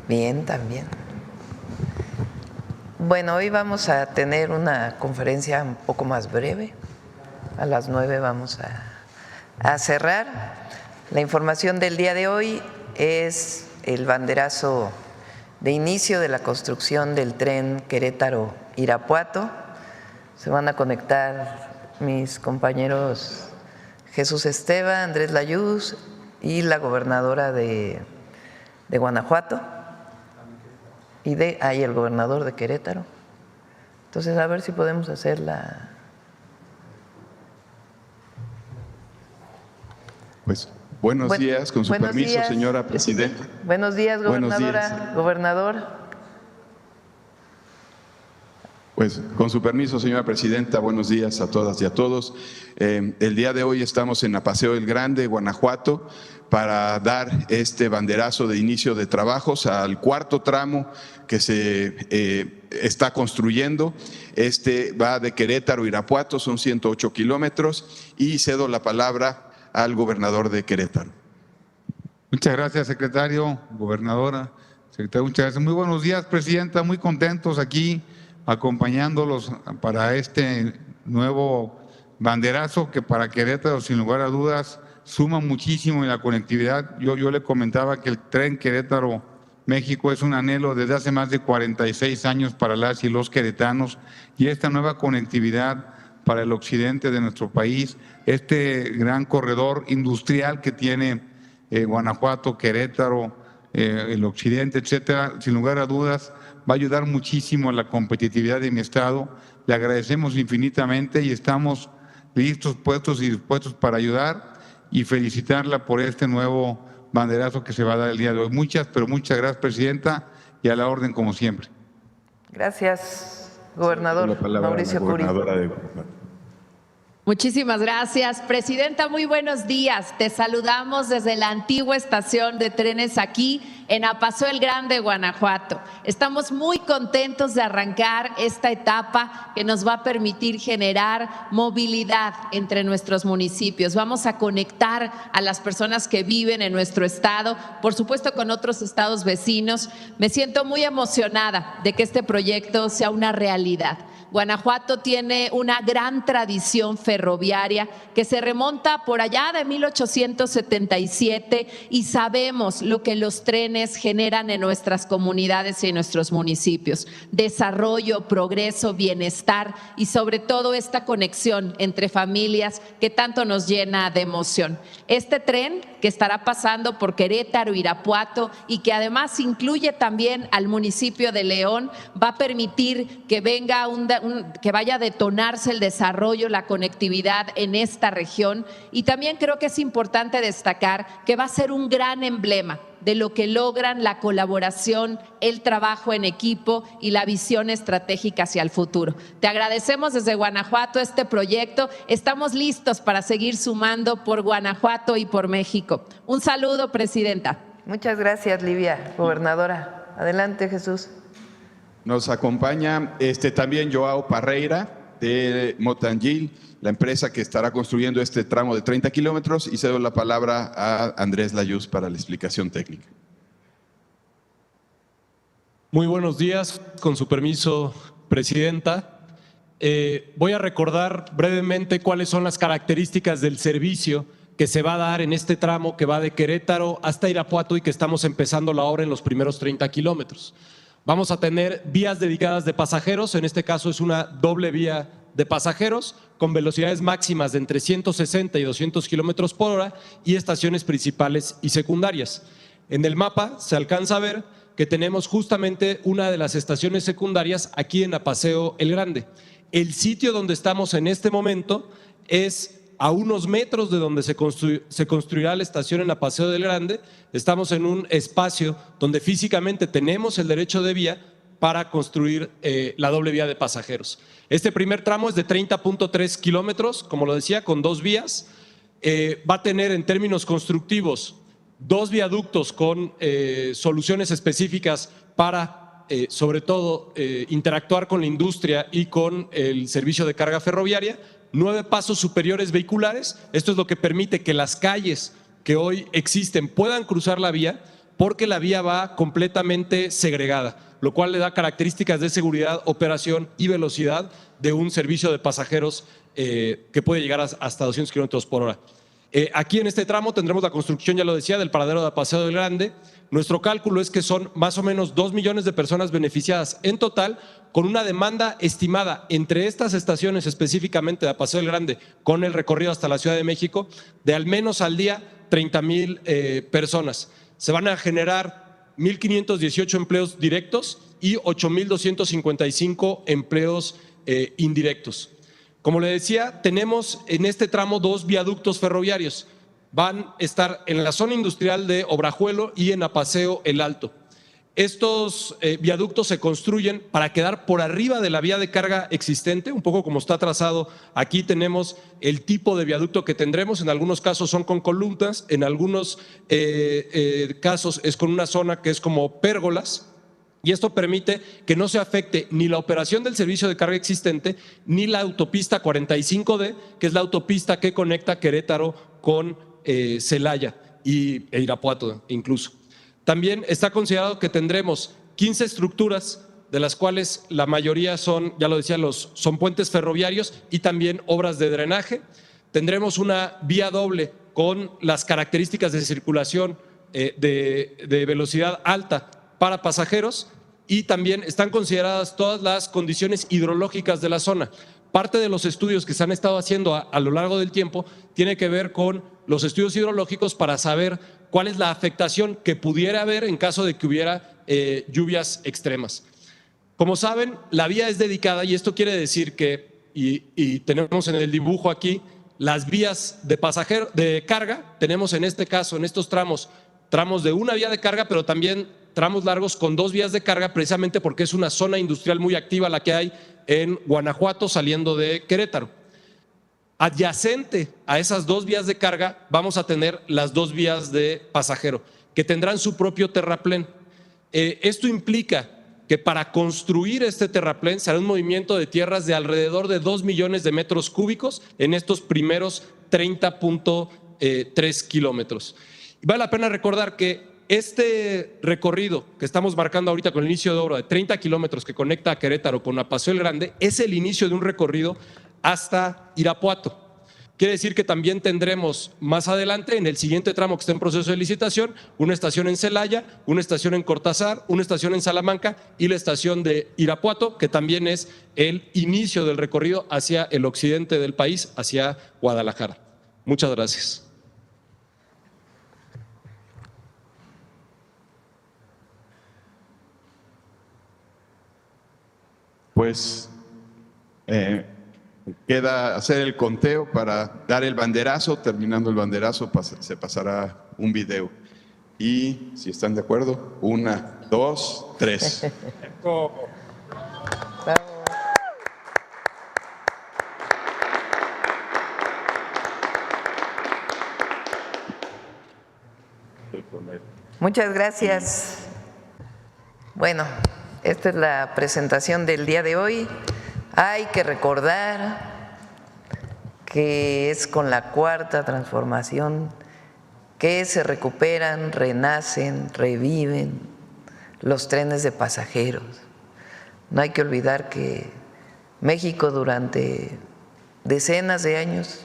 Bien, también. Bueno, hoy vamos a tener una conferencia un poco más breve. A las 9 vamos a cerrar. La información del día de hoy es el banderazo de inicio de la construcción del tren Querétaro-Irapuato. Se van a conectar mis compañeros Jesús Esteva, Andrés Layuz y la gobernadora de Guanajuato y el gobernador de Querétaro. Entonces, a ver si podemos hacer la… Pues buenos días, con su permiso, señora presidenta. Buenos días, gobernadora, gobernador. Pues con su permiso, señora presidenta, buenos días a todas y a todos. El día de hoy estamos en Apaseo el Grande, Guanajuato, para dar este banderazo de inicio de trabajos al cuarto tramo que se está construyendo. Este va de Querétaro a Irapuato, son 108 kilómetros, y cedo la palabra al gobernador de Querétaro. Muchas gracias, secretario, gobernadora, secretario, muchas gracias. Muy buenos días, presidenta, muy contentos aquí acompañándolos para este nuevo banderazo que para Querétaro, sin lugar a dudas, suma muchísimo en la conectividad. Yo le comentaba que el tren Querétaro-México es un anhelo desde hace más de 46 años para las y los queretanos, y esta nueva conectividad para el occidente de nuestro país, este gran corredor industrial que tiene Guanajuato, Querétaro, el occidente, etcétera, sin lugar a dudas va a ayudar muchísimo a la competitividad de mi estado. Le agradecemos infinitamente y estamos listos, puestos y dispuestos para ayudar y felicitarla por este nuevo banderazo que se va a dar el día de hoy. Muchas gracias, presidenta, y a la orden como siempre. Gracias, gobernador Mauricio Curi. Muchísimas gracias, presidenta. Muy buenos días. Te saludamos desde la antigua estación de trenes aquí en Apaseo el Grande, Guanajuato. Estamos muy contentos de arrancar esta etapa que nos va a permitir generar movilidad entre nuestros municipios. Vamos a conectar a las personas que viven en nuestro estado, por supuesto con otros estados vecinos. Me siento muy emocionada de que este proyecto sea una realidad. Guanajuato tiene una gran tradición ferroviaria que se remonta por allá de 1877 y sabemos lo que los trenes generan en nuestras comunidades y en nuestros municipios. Desarrollo, progreso, bienestar y sobre todo esta conexión entre familias que tanto nos llena de emoción. Este tren que estará pasando por Querétaro, Irapuato y que además incluye también al municipio de León va a permitir que venga que vaya a detonarse el desarrollo, la conectividad en esta región, y también creo que es importante destacar que va a ser un gran emblema de lo que logran la colaboración, el trabajo en equipo y la visión estratégica hacia el futuro. Te agradecemos desde Guanajuato este proyecto. Estamos listos para seguir sumando por Guanajuato y por México. Un saludo, presidenta. Muchas gracias, Livia, gobernadora. Adelante, Jesús. Nos acompaña también Joao Parreira de Motangil, la empresa que estará construyendo este tramo de 30 kilómetros, y cedo la palabra a Andrés Layuz para la explicación técnica. Muy buenos días, con su permiso, presidenta. Voy a recordar brevemente cuáles son las características del servicio que se va a dar en este tramo que va de Querétaro hasta Irapuato y que estamos empezando la obra en los primeros 30 kilómetros. Vamos a tener vías dedicadas de pasajeros, en este caso es una doble vía de pasajeros con velocidades máximas de entre 160 y 200 kilómetros por hora y estaciones principales y secundarias. En el mapa se alcanza a ver que tenemos justamente una de las estaciones secundarias aquí en Apaseo el Grande. El sitio donde estamos en este momento es a unos metros de donde se construirá la estación en Apaseo del Grande. Estamos en un espacio donde físicamente tenemos el derecho de vía para construir la doble vía de pasajeros. Este primer tramo es de 30.3 kilómetros, como lo decía, con dos vías. Va a tener en términos constructivos dos viaductos con soluciones específicas para, sobre todo, interactuar con la industria y con el servicio de carga ferroviaria. 9 pasos superiores vehiculares. Esto es lo que permite que las calles que hoy existen puedan cruzar la vía porque la vía va completamente segregada, lo cual le da características de seguridad, operación y velocidad de un servicio de pasajeros que puede llegar hasta 200 kilómetros por hora. Aquí en este tramo tendremos la construcción, ya lo decía, del paradero de Paseo del Grande. Nuestro cálculo es que son más o menos 2 millones de personas beneficiadas en total, con una demanda estimada entre estas estaciones específicamente de Paseo del Grande con el recorrido hasta la Ciudad de México de al menos al día 30,000 personas. Se van a generar 1,518 empleos directos y 8,255 empleos indirectos. Como le decía, tenemos en este tramo 2 viaductos ferroviarios. Van a estar en la zona industrial de Obrajuelo y en Apaseo El Alto. Estos viaductos se construyen para quedar por arriba de la vía de carga existente, un poco como está trazado. Aquí tenemos el tipo de viaducto que tendremos. En algunos casos son con columnas, en algunos casos es con una zona que es como pérgolas. Y esto permite que no se afecte ni la operación del servicio de carga existente ni la autopista 45D, que es la autopista que conecta Querétaro con Celaya e Irapuato incluso. También está considerado que tendremos 15 estructuras, de las cuales la mayoría son, ya lo decía, son puentes ferroviarios y también obras de drenaje. Tendremos una vía doble con las características de circulación de velocidad alta para pasajeros, y también están consideradas todas las condiciones hidrológicas de la zona. Parte de los estudios que se han estado haciendo a lo largo del tiempo tiene que ver con los estudios hidrológicos para saber cuál es la afectación que pudiera haber en caso de que hubiera lluvias extremas. Como saben, la vía es dedicada, y esto quiere decir que, y tenemos en el dibujo aquí, las vías de carga, tenemos en este caso, en estos tramos de una vía de carga, pero también tramos largos con 2 vías de carga, precisamente porque es una zona industrial muy activa la que hay en Guanajuato saliendo de Querétaro. Adyacente a esas 2 vías de carga vamos a tener las 2 vías de pasajero, que tendrán su propio terraplén. Esto implica que para construir este terraplén será un movimiento de tierras de alrededor de 2 millones de metros cúbicos en estos primeros 30,3 kilómetros. Y vale la pena recordar que este recorrido que estamos marcando ahorita con el inicio de obra de 30 kilómetros que conecta a Querétaro con Apaseo el Grande es el inicio de un recorrido hasta Irapuato. Quiere decir que también tendremos más adelante, en el siguiente tramo que está en proceso de licitación, una estación en Celaya, una estación en Cortázar, una estación en Salamanca y la estación de Irapuato, que también es el inicio del recorrido hacia el occidente del país, hacia Guadalajara. Muchas gracias. Pues queda hacer el conteo para dar el banderazo. Terminando el banderazo se pasará un video. Y si están de acuerdo, 1, 2, 3. Muchas gracias. Bueno, esta es la presentación del día de hoy. Hay que recordar que es con la 4ª transformación que se recuperan, renacen, reviven los trenes de pasajeros. No hay que olvidar que México durante decenas de años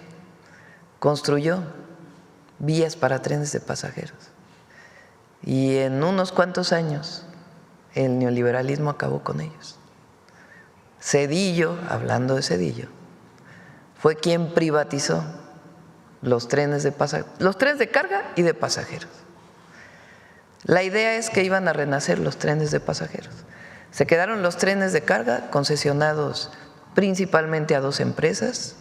construyó vías para trenes de pasajeros y en unos cuantos años el neoliberalismo acabó con ellos. Zedillo, hablando de Zedillo, fue quien privatizó los trenes de carga y de pasajeros. La idea es que iban a renacer los trenes de pasajeros. Se quedaron los trenes de carga concesionados principalmente a 2 empresas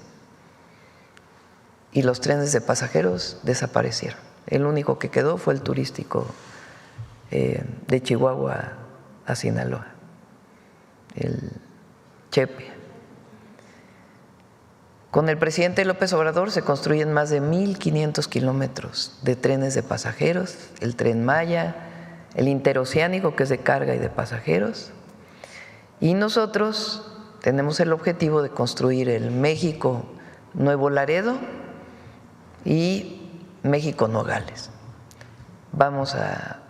y los trenes de pasajeros desaparecieron. El único que quedó fue el turístico de Chihuahua a Sinaloa, el Chepe. Con el presidente López Obrador se construyen más de 1,500 kilómetros de trenes de pasajeros, el Tren Maya, el interoceánico, que es de carga y de pasajeros, y nosotros tenemos el objetivo de construir el México Nuevo Laredo y México Nogales. vamos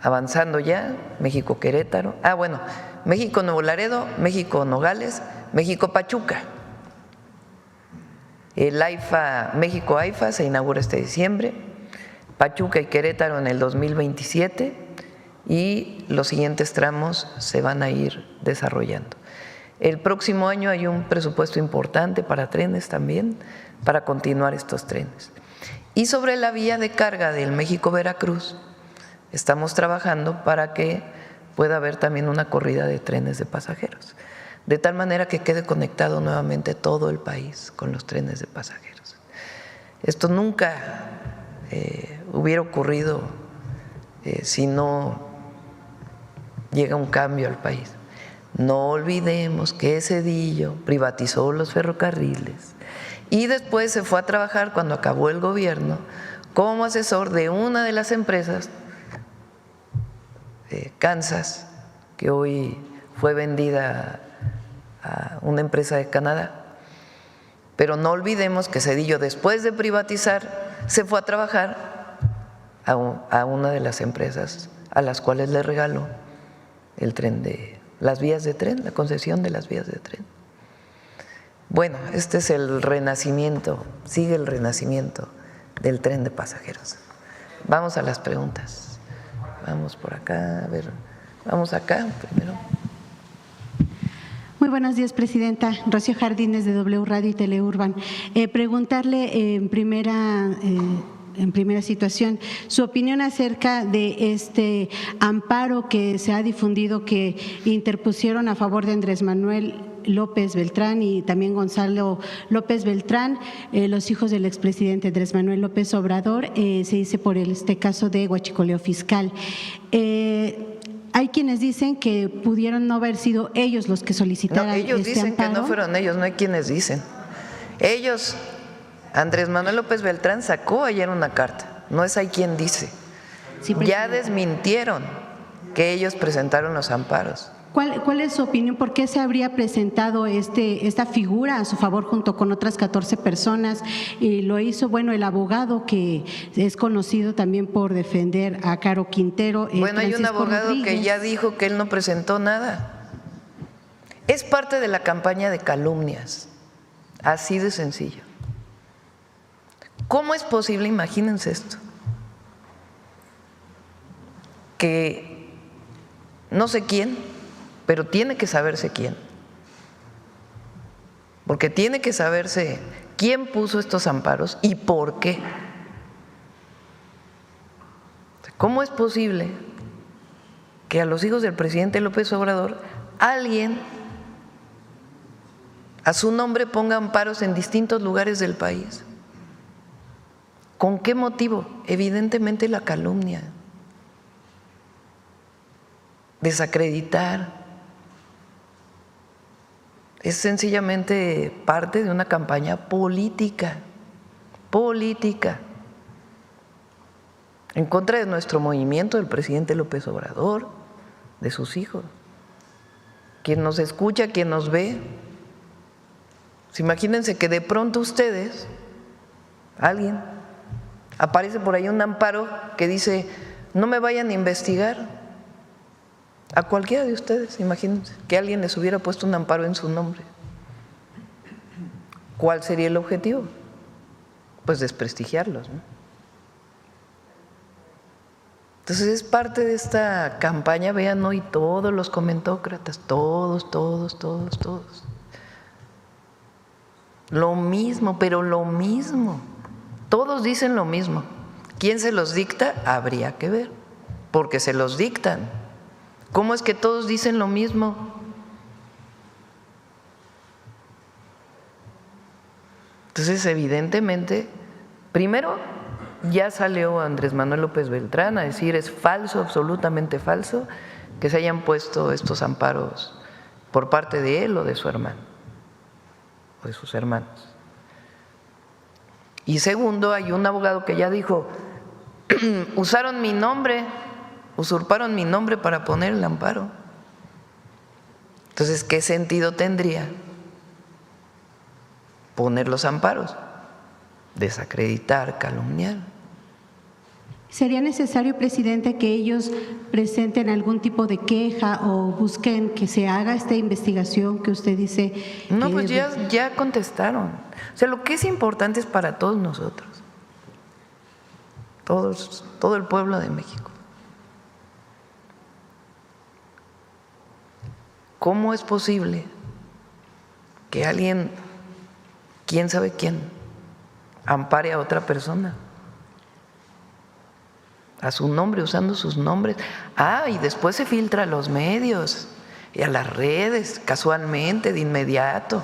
avanzando ya, México-Querétaro, bueno, México-Nuevo Laredo, México-Nogales, México-Pachuca. El AIFA, México-AIFA se inaugura este diciembre, Pachuca y Querétaro en el 2027 y los siguientes tramos se van a ir desarrollando. El próximo año hay un presupuesto importante para trenes también, para continuar estos trenes. Y sobre la vía de carga del México-Veracruz, estamos trabajando para que pueda haber también una corrida de trenes de pasajeros, de tal manera que quede conectado nuevamente todo el país con los trenes de pasajeros. Esto nunca hubiera ocurrido si no llega un cambio al país. No olvidemos que Zedillo privatizó los ferrocarriles y después se fue a trabajar, cuando acabó el gobierno, como asesor de una de las empresas, Kansas, que hoy fue vendida a una empresa de Canadá. Pero no olvidemos que Zedillo, después de privatizar, se fue a trabajar a una de las empresas a las cuales le regaló el tren las vías de tren, la concesión de las vías de tren. Bueno, este es el renacimiento, sigue el renacimiento del tren de pasajeros. Vamos a las preguntas. Vamos por acá, a ver, vamos acá primero. Muy buenos días, Presidenta. Rocío Jardines, de W Radio y Teleurban. Preguntarle en primera situación su opinión acerca de este amparo que se ha difundido, que interpusieron a favor de Andrés Manuel López Beltrán y también Gonzalo López Beltrán, los hijos del expresidente Andrés Manuel López Obrador, se dice por este caso de huachicoleo fiscal. Hay quienes dicen que pudieron no haber sido ellos los que solicitaran este amparo. Ellos dicen que no fueron ellos, no hay quienes dicen. Ellos, Andrés Manuel López Beltrán sacó ayer una carta, no es hay quien dice. Sí, ya desmintieron que ellos presentaron los amparos. ¿Cuál es su opinión? ¿Por qué se habría presentado esta figura a su favor junto con otras 14 personas? Y lo hizo, bueno, el abogado que es conocido también por defender a Caro Quintero. Bueno, hay un abogado que ya dijo que él no presentó nada. Es parte de la campaña de calumnias, así de sencillo. ¿Cómo es posible? Imagínense esto, que no sé quién, pero tiene que saberse quién, porque tiene que saberse quién puso estos amparos y por qué. ¿Cómo es posible que a los hijos del presidente López Obrador alguien a su nombre ponga amparos en distintos lugares del país? ¿Con qué motivo? Evidentemente la calumnia, desacreditar. Es sencillamente parte de una campaña política en contra de nuestro movimiento, del presidente López Obrador, de sus hijos. Quien nos escucha, quien nos ve, pues imagínense que de pronto ustedes, alguien, aparece por ahí un amparo que dice no me vayan a investigar. A cualquiera de ustedes, imagínense que alguien les hubiera puesto un amparo en su nombre. ¿Cuál sería el objetivo? Pues desprestigiarlos, ¿no? Entonces es parte de esta campaña, vean hoy todos los comentócratas, todos. Lo mismo, pero lo mismo. Todos dicen lo mismo. ¿Quién se los dicta? Habría que ver, porque se los dictan. ¿Cómo es que todos dicen lo mismo? Entonces, evidentemente, primero ya salió Andrés Manuel López Beltrán a decir es falso, absolutamente falso, que se hayan puesto estos amparos por parte de él o de su hermano, o de sus hermanos. Y segundo, hay un abogado que ya dijo, usaron mi nombre, usurparon mi nombre para poner el amparo. Entonces, ¿qué sentido tendría poner los amparos? Desacreditar, calumniar. ¿Sería necesario, presidente, que ellos presenten algún tipo de queja o busquen que se haga esta investigación que usted dice? No, que pues ya contestaron. O sea, lo que es importante es para todos nosotros, todo el pueblo de México. ¿Cómo es posible que alguien, quién sabe quién, ampare a otra persona? A su nombre, usando sus nombres. Y después se filtra a los medios y a las redes, casualmente, de inmediato.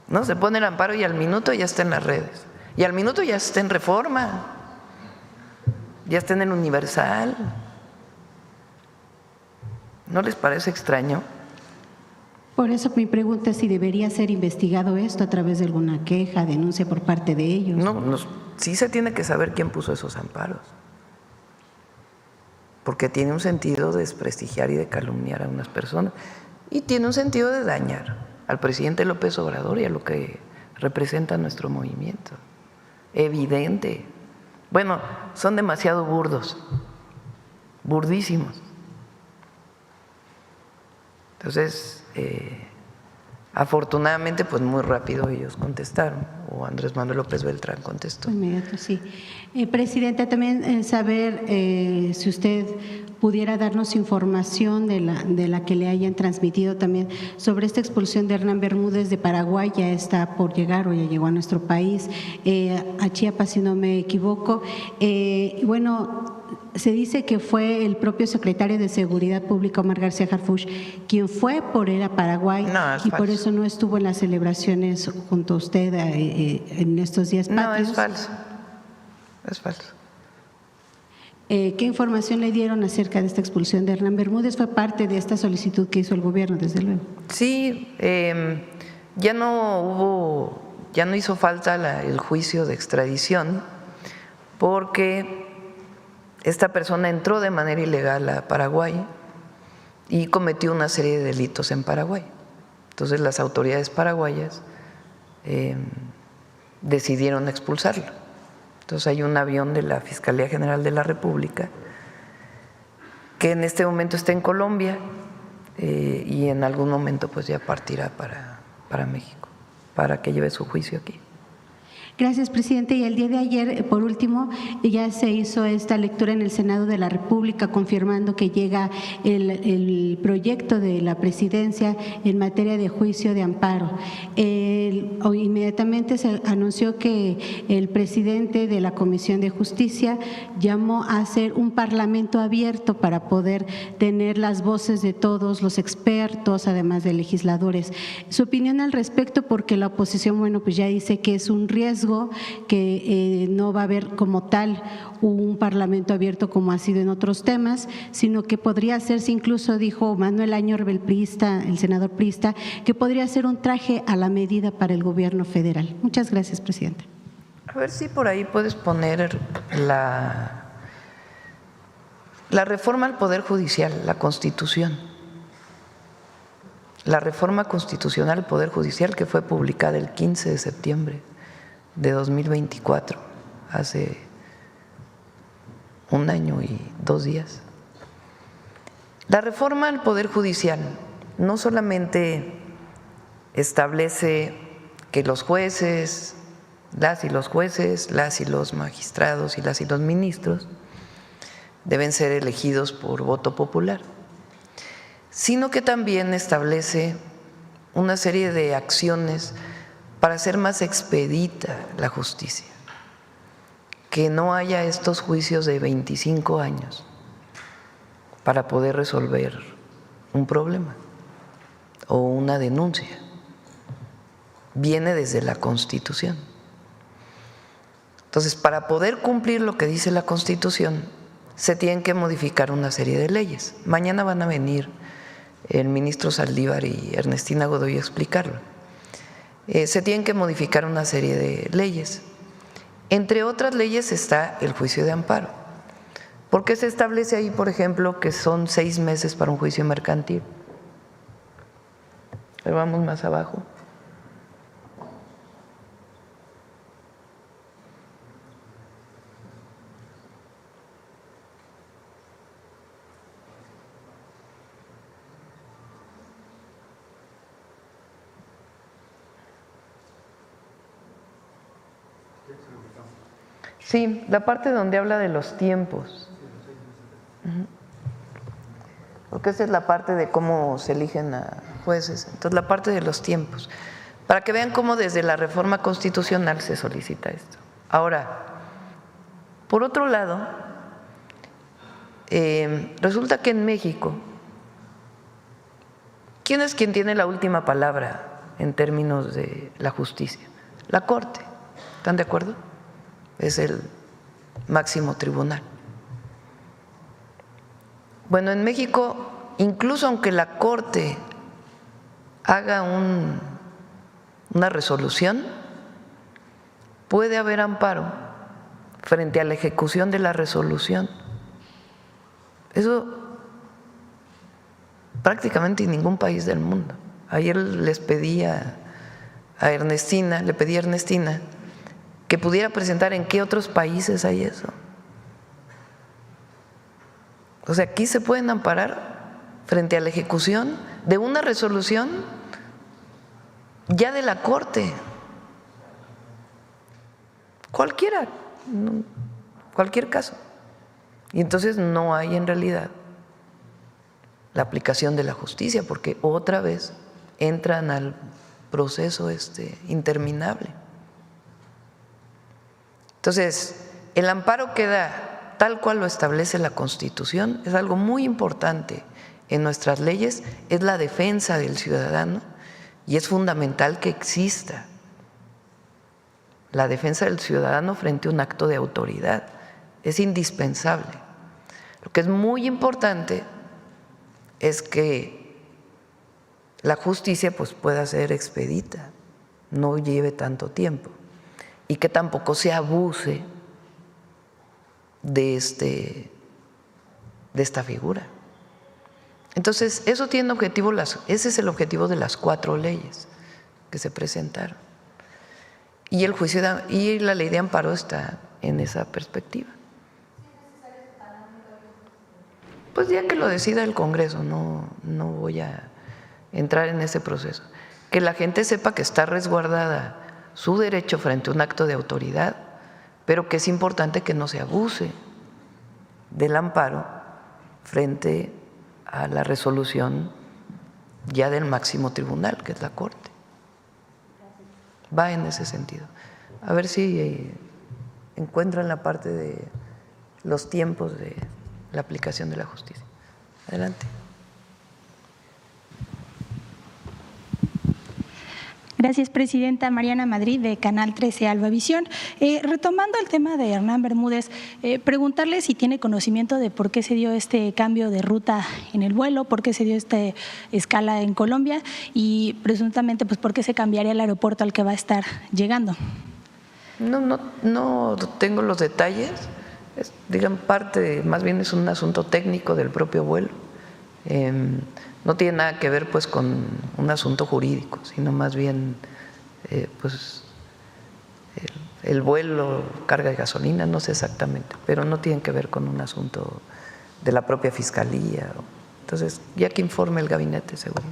No, se pone el amparo y al minuto ya está en las redes. Y al minuto ya está en Reforma. Ya está en el Universal. ¿No les parece extraño? Por eso mi pregunta es si debería ser investigado esto a través de alguna queja, denuncia por parte de ellos. No, sí se tiene que saber quién puso esos amparos, porque tiene un sentido de desprestigiar y de calumniar a unas personas, y tiene un sentido de dañar al presidente López Obrador y a lo que representa nuestro movimiento. Evidente. Bueno, son demasiado burdos, burdísimos. Entonces, afortunadamente, pues muy rápido ellos contestaron, o Andrés Manuel López Beltrán contestó. Inmediato, sí. Presidenta, también saber si usted pudiera darnos información de la que le hayan transmitido también sobre esta expulsión de Hernán Bermúdez de Paraguay. Ya está por llegar o ya llegó a nuestro país, a Chiapas, si no me equivoco. Bueno, se dice que fue el propio secretario de Seguridad Pública, Omar García Harfuch, quien fue por él a Paraguay, y por eso no estuvo en las celebraciones junto a usted en estos días patrios. No, es falso. Es falso. ¿Qué información le dieron acerca de esta expulsión de Hernán Bermúdez? Fue parte de esta solicitud que hizo el gobierno, desde luego. Sí, ya no hizo falta el juicio de extradición, porque esta persona entró de manera ilegal a Paraguay y cometió una serie de delitos en Paraguay. Entonces las autoridades paraguayas decidieron expulsarlo. Entonces hay un avión de la Fiscalía General de la República que en este momento está en Colombia y en algún momento pues ya partirá para México, para que lleve su juicio aquí. Gracias, presidente. Y el día de ayer, por último, ya se hizo esta lectura en el Senado de la República, confirmando que llega el proyecto de la presidencia en materia de juicio de amparo. Inmediatamente se anunció que el presidente de la Comisión de Justicia llamó a hacer un parlamento abierto para poder tener las voces de todos los expertos, además de legisladores. Su opinión al respecto, porque la oposición, bueno, pues ya dice que es un riesgo, que no va a haber como tal un parlamento abierto como ha sido en otros temas, sino que podría hacerse, incluso dijo Manuel Añor, el senador priista, que podría ser un traje a la medida para el gobierno federal. Muchas gracias, presidenta. A ver si por ahí puedes poner la reforma al Poder Judicial, la Constitución. La reforma constitucional al Poder Judicial que fue publicada el 15 de septiembre de 2024, hace 1 año y 2 días. La reforma al Poder Judicial no solamente establece que los jueces, las y los magistrados y las y los ministros deben ser elegidos por voto popular, sino que también establece una serie de acciones para hacer más expedita la justicia, que no haya estos juicios de 25 años para poder resolver un problema o una denuncia. Viene desde la Constitución. Entonces, para poder cumplir lo que dice la Constitución, se tienen que modificar una serie de leyes. Mañana van a venir el ministro Saldívar y Ernestina Godoy a explicarlo. Se tienen que modificar una serie de leyes. Entre otras leyes está el juicio de amparo, porque se establece ahí, por ejemplo, que son 6 meses para un juicio mercantil. Pero vamos más abajo. Sí, la parte donde habla de los tiempos. Porque esa es la parte de cómo se eligen a jueces. Entonces, la parte de los tiempos. Para que vean cómo desde la reforma constitucional se solicita esto. Ahora, por otro lado, resulta que en México, ¿quién es quien tiene la última palabra en términos de la justicia? La Corte. ¿Están de acuerdo? Es el máximo tribunal. Bueno, en México, incluso aunque la Corte haga una resolución, puede haber amparo frente a la ejecución de la resolución. Eso prácticamente en ningún país del mundo. Ayer les pedí a Ernestina, le pedí a Ernestina que pudiera presentar en qué otros países hay eso. O sea, aquí se pueden amparar frente a la ejecución de una resolución ya de la Corte. Cualquiera, cualquier caso. Y entonces no hay en realidad la aplicación de la justicia, porque otra vez entran al proceso interminable. Entonces, el amparo queda tal cual lo establece la Constitución, es algo muy importante en nuestras leyes, es la defensa del ciudadano y es fundamental que exista la defensa del ciudadano frente a un acto de autoridad, es indispensable. Lo que es muy importante es que la justicia pues pueda ser expedita, no lleve tanto tiempo y que tampoco se abuse de esta figura. Entonces, eso tiene objetivo, ese es el objetivo de las 4 leyes que se presentaron. Y el juicio y la ley de amparo está en esa perspectiva. Pues ya que lo decida el Congreso, no voy a entrar en ese proceso. Que la gente sepa que está resguardada su derecho frente a un acto de autoridad, pero que es importante que no se abuse del amparo frente a la resolución ya del máximo tribunal, que es la Corte. Va en ese sentido. A ver si encuentran la parte de los tiempos de la aplicación de la justicia. Adelante. Gracias, presidenta. Mariana Madrid, de Canal 13 Albavisión. Retomando el tema de Hernán Bermúdez, preguntarle si tiene conocimiento de por qué se dio este cambio de ruta en el vuelo, por qué se dio esta escala en Colombia y presuntamente pues por qué se cambiaría el aeropuerto al que va a estar llegando. No tengo los detalles, más bien es un asunto técnico del propio vuelo. No tiene nada que ver pues con un asunto jurídico, sino más bien pues el vuelo, carga de gasolina, no sé exactamente, pero no tiene que ver con un asunto de la propia fiscalía. Entonces, ya que informe el gabinete, seguro.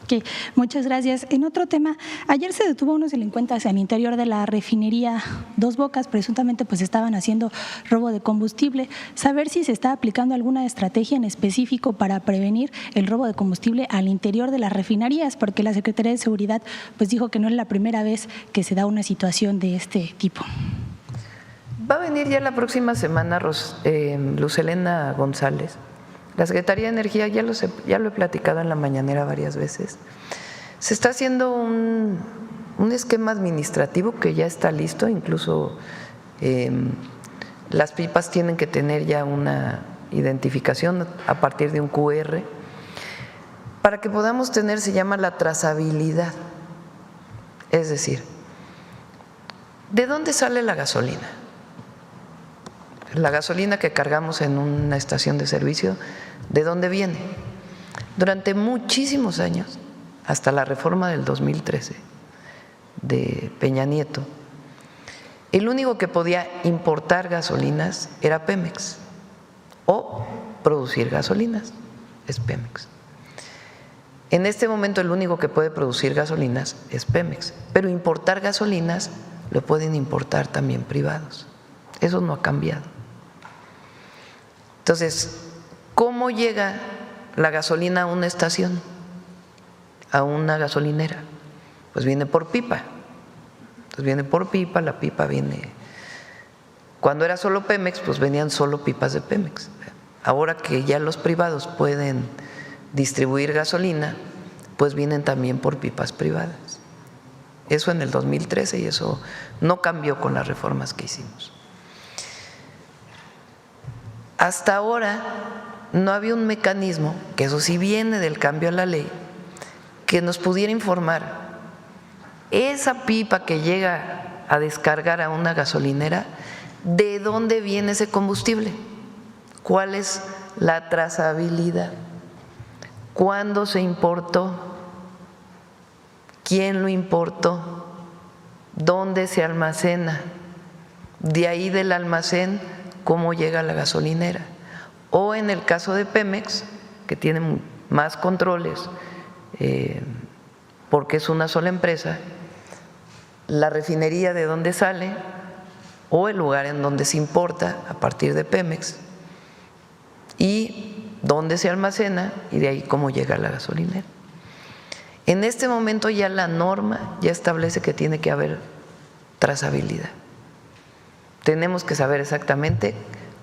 Okay, muchas gracias. En otro tema, ayer se detuvo a unos delincuentes al interior de la refinería Dos Bocas, presuntamente pues estaban haciendo robo de combustible. Saber si se está aplicando alguna estrategia en específico para prevenir el robo de combustible al interior de las refinerías, porque la Secretaría de Seguridad pues dijo que no es la primera vez que se da una situación de este tipo. Va a venir ya la próxima semana Luz Helena González. La Secretaría de Energía, ya lo he platicado en la mañanera varias veces, se está haciendo un esquema administrativo que ya está listo, incluso las pipas tienen que tener ya una identificación a partir de un QR, para que podamos tener, se llama la trazabilidad, es decir, ¿de dónde sale la gasolina? La gasolina que cargamos en una estación de servicio, ¿de dónde viene? Durante muchísimos años, hasta la reforma del 2013 de Peña Nieto, el único que podía importar gasolinas era Pemex, o producir gasolinas es Pemex. En este momento el único que puede producir gasolinas es Pemex, pero importar gasolinas lo pueden importar también privados. Eso no ha cambiado. Entonces, ¿cómo llega la gasolina a una estación, a una gasolinera? Pues viene por pipa. Entonces viene por pipa, la pipa viene… Cuando era solo Pemex, pues venían solo pipas de Pemex. Ahora que ya los privados pueden distribuir gasolina, pues vienen también por pipas privadas. Eso en el 2013 y eso no cambió con las reformas que hicimos. Hasta ahora no había un mecanismo, que eso sí viene del cambio a la ley, que nos pudiera informar esa pipa que llega a descargar a una gasolinera, ¿de dónde viene ese combustible? ¿Cuál es la trazabilidad? ¿Cuándo se importó? ¿Quién lo importó? ¿Dónde se almacena? De ahí del almacén, ¿cómo llega a la gasolinera? O en el caso de Pemex, que tiene más controles, porque es una sola empresa, la refinería de dónde sale o el lugar en donde se importa a partir de Pemex y dónde se almacena y de ahí cómo llega a la gasolinera. En este momento ya la norma ya establece que tiene que haber trazabilidad. Tenemos que saber exactamente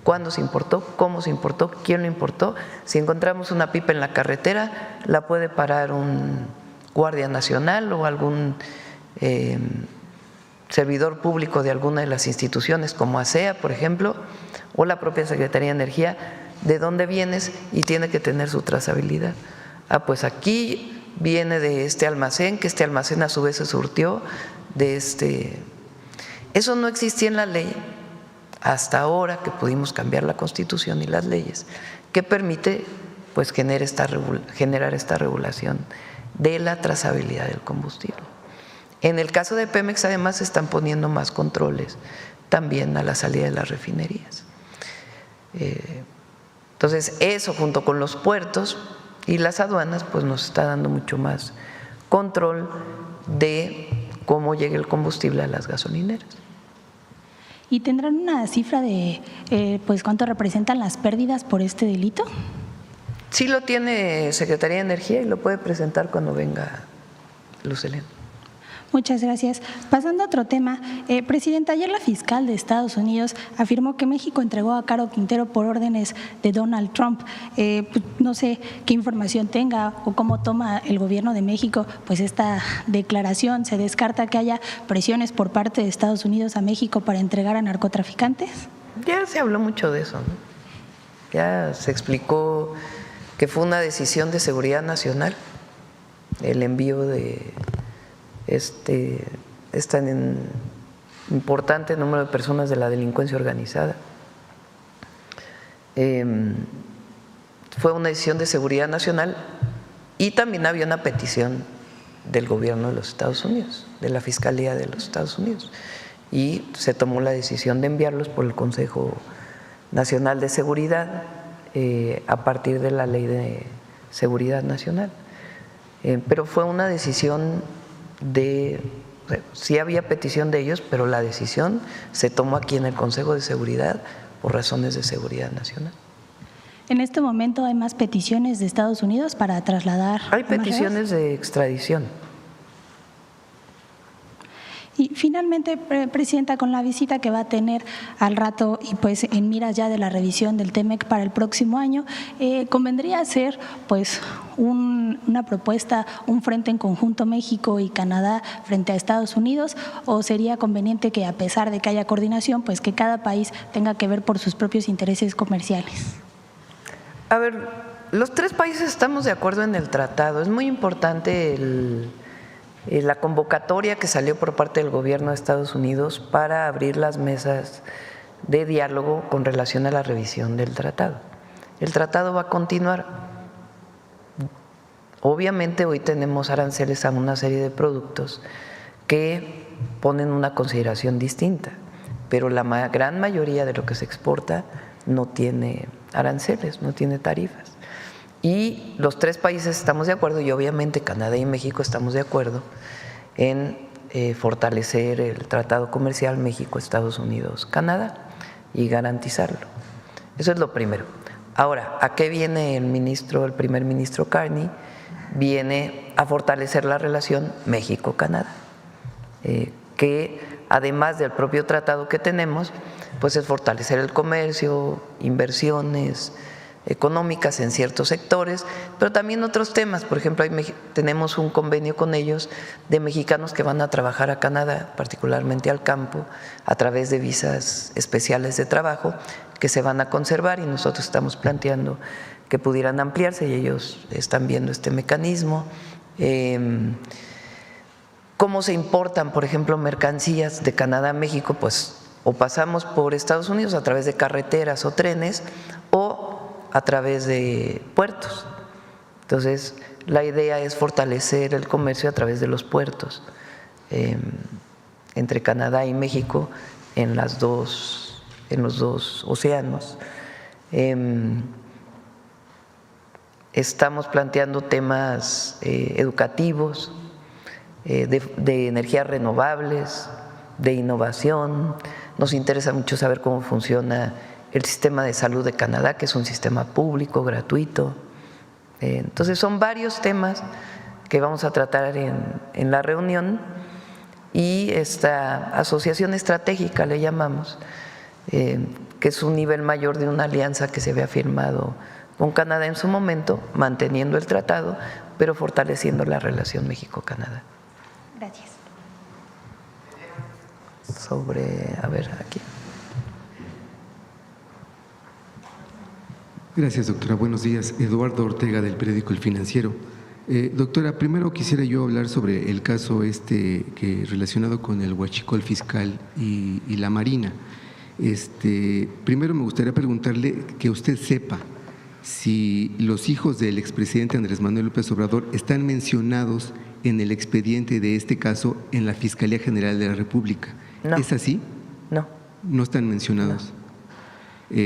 cuándo se importó, cómo se importó, quién lo importó. Si encontramos una pipa en la carretera, la puede parar un guardia nacional o algún servidor público de alguna de las instituciones como ASEA, por ejemplo, o la propia Secretaría de Energía, de dónde vienes y tiene que tener su trazabilidad. Ah, pues aquí viene de este almacén, que este almacén a su vez se surtió de este… Eso no existía en la ley hasta ahora que pudimos cambiar la Constitución y las leyes, que permite pues generar esta regulación de la trazabilidad del combustible. En el caso de Pemex, además, se están poniendo más controles también a la salida de las refinerías. Entonces, eso junto con los puertos y las aduanas, pues nos está dando mucho más control de cómo llega el combustible a las gasolineras. ¿Y tendrán una cifra de pues cuánto representan las pérdidas por este delito? Sí lo tiene Secretaría de Energía y lo puede presentar cuando venga Luz Helena. Muchas gracias. Pasando a otro tema, Presidenta, ayer la fiscal de Estados Unidos afirmó que México entregó a Caro Quintero por órdenes de Donald Trump. No sé qué información tenga o cómo toma el gobierno de México pues esta declaración. ¿Se descarta que haya presiones por parte de Estados Unidos a México para entregar a narcotraficantes? Ya se habló mucho de eso, ¿no? Ya se explicó que fue una decisión de seguridad nacional el envío de tan importante número de personas de la delincuencia organizada. Fue una decisión de seguridad nacional y también había una petición del gobierno de los Estados Unidos, de la Fiscalía de los Estados Unidos, y se tomó la decisión de enviarlos por el Consejo Nacional de Seguridad a partir de la Ley de Seguridad Nacional. Pero fue una decisión sí había petición de ellos, pero la decisión se tomó aquí en el Consejo de Seguridad por razones de seguridad nacional. ¿En este momento hay más peticiones de Estados Unidos para trasladar? Hay peticiones de extradición. Y finalmente, Presidenta, con la visita que va a tener al rato y pues en miras ya de la revisión del TEMEC para el próximo año, ¿convendría hacer pues una propuesta, un frente en conjunto México y Canadá frente a Estados Unidos, o sería conveniente que a pesar de que haya coordinación, pues que cada país tenga que ver por sus propios intereses comerciales? A ver, los tres países estamos de acuerdo en el tratado. Es muy importante la convocatoria que salió por parte del gobierno de Estados Unidos para abrir las mesas de diálogo con relación a la revisión del tratado. El tratado va a continuar. Obviamente hoy tenemos aranceles a una serie de productos que ponen una consideración distinta, pero la gran mayoría de lo que se exporta no tiene aranceles, no tiene tarifas. Y los tres países estamos de acuerdo, y obviamente Canadá y México estamos de acuerdo en fortalecer el tratado comercial México-Estados Unidos-Canadá y garantizarlo. Eso es lo primero. Ahora, ¿a qué viene el primer ministro Carney? Viene a fortalecer la relación México-Canadá, que además del propio tratado que tenemos, pues es fortalecer el comercio, inversiones económicas en ciertos sectores, pero también otros temas. Por ejemplo, tenemos un convenio con ellos de mexicanos que van a trabajar a Canadá, particularmente al campo, a través de visas especiales de trabajo que se van a conservar, y nosotros estamos planteando que pudieran ampliarse y ellos están viendo este mecanismo. ¿Cómo se importan, por ejemplo, mercancías de Canadá a México? Pues o pasamos por Estados Unidos a través de carreteras o trenes o a través de puertos. Entonces, la idea es fortalecer el comercio a través de los puertos entre Canadá y México en los dos océanos. Estamos planteando temas educativos, de energías renovables, de innovación. Nos interesa mucho saber cómo funciona el sistema de salud de Canadá, que es un sistema público, gratuito. Entonces son varios temas que vamos a tratar en la reunión, y esta asociación estratégica le llamamos, que es un nivel mayor de una alianza que se había firmado con Canadá en su momento, manteniendo el tratado, pero fortaleciendo la relación México-Canadá. Gracias. A ver, aquí. Gracias, doctora. Buenos días. Eduardo Ortega, del periódico El Financiero. Doctora, primero quisiera yo hablar sobre el caso que relacionado con el huachicol fiscal y la Marina. Primero me gustaría preguntarle que usted sepa si los hijos del expresidente Andrés Manuel López Obrador están mencionados en el expediente de este caso en la Fiscalía General de la República. No. ¿Es así? No. No están mencionados. No.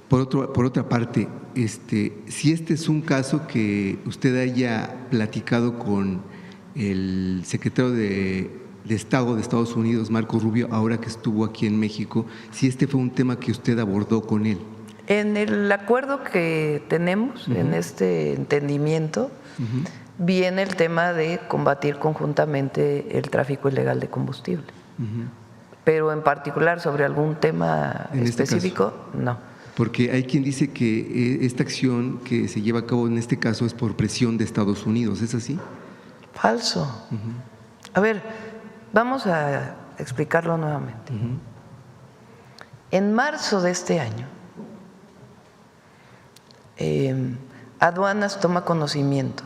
Por otra parte, si este es un caso que usted haya platicado con el secretario de Estado de Estados Unidos, Marco Rubio, ahora que estuvo aquí en México, si este fue un tema que usted abordó con él. En el acuerdo que tenemos, en este entendimiento, viene el tema de combatir conjuntamente el tráfico ilegal de combustible. Pero en particular sobre algún tema específico, no. Porque hay quien dice que esta acción que se lleva a cabo en este caso es por presión de Estados Unidos, ¿es así? Falso. A ver, vamos a explicarlo nuevamente. En marzo de este año, Aduanas toma conocimiento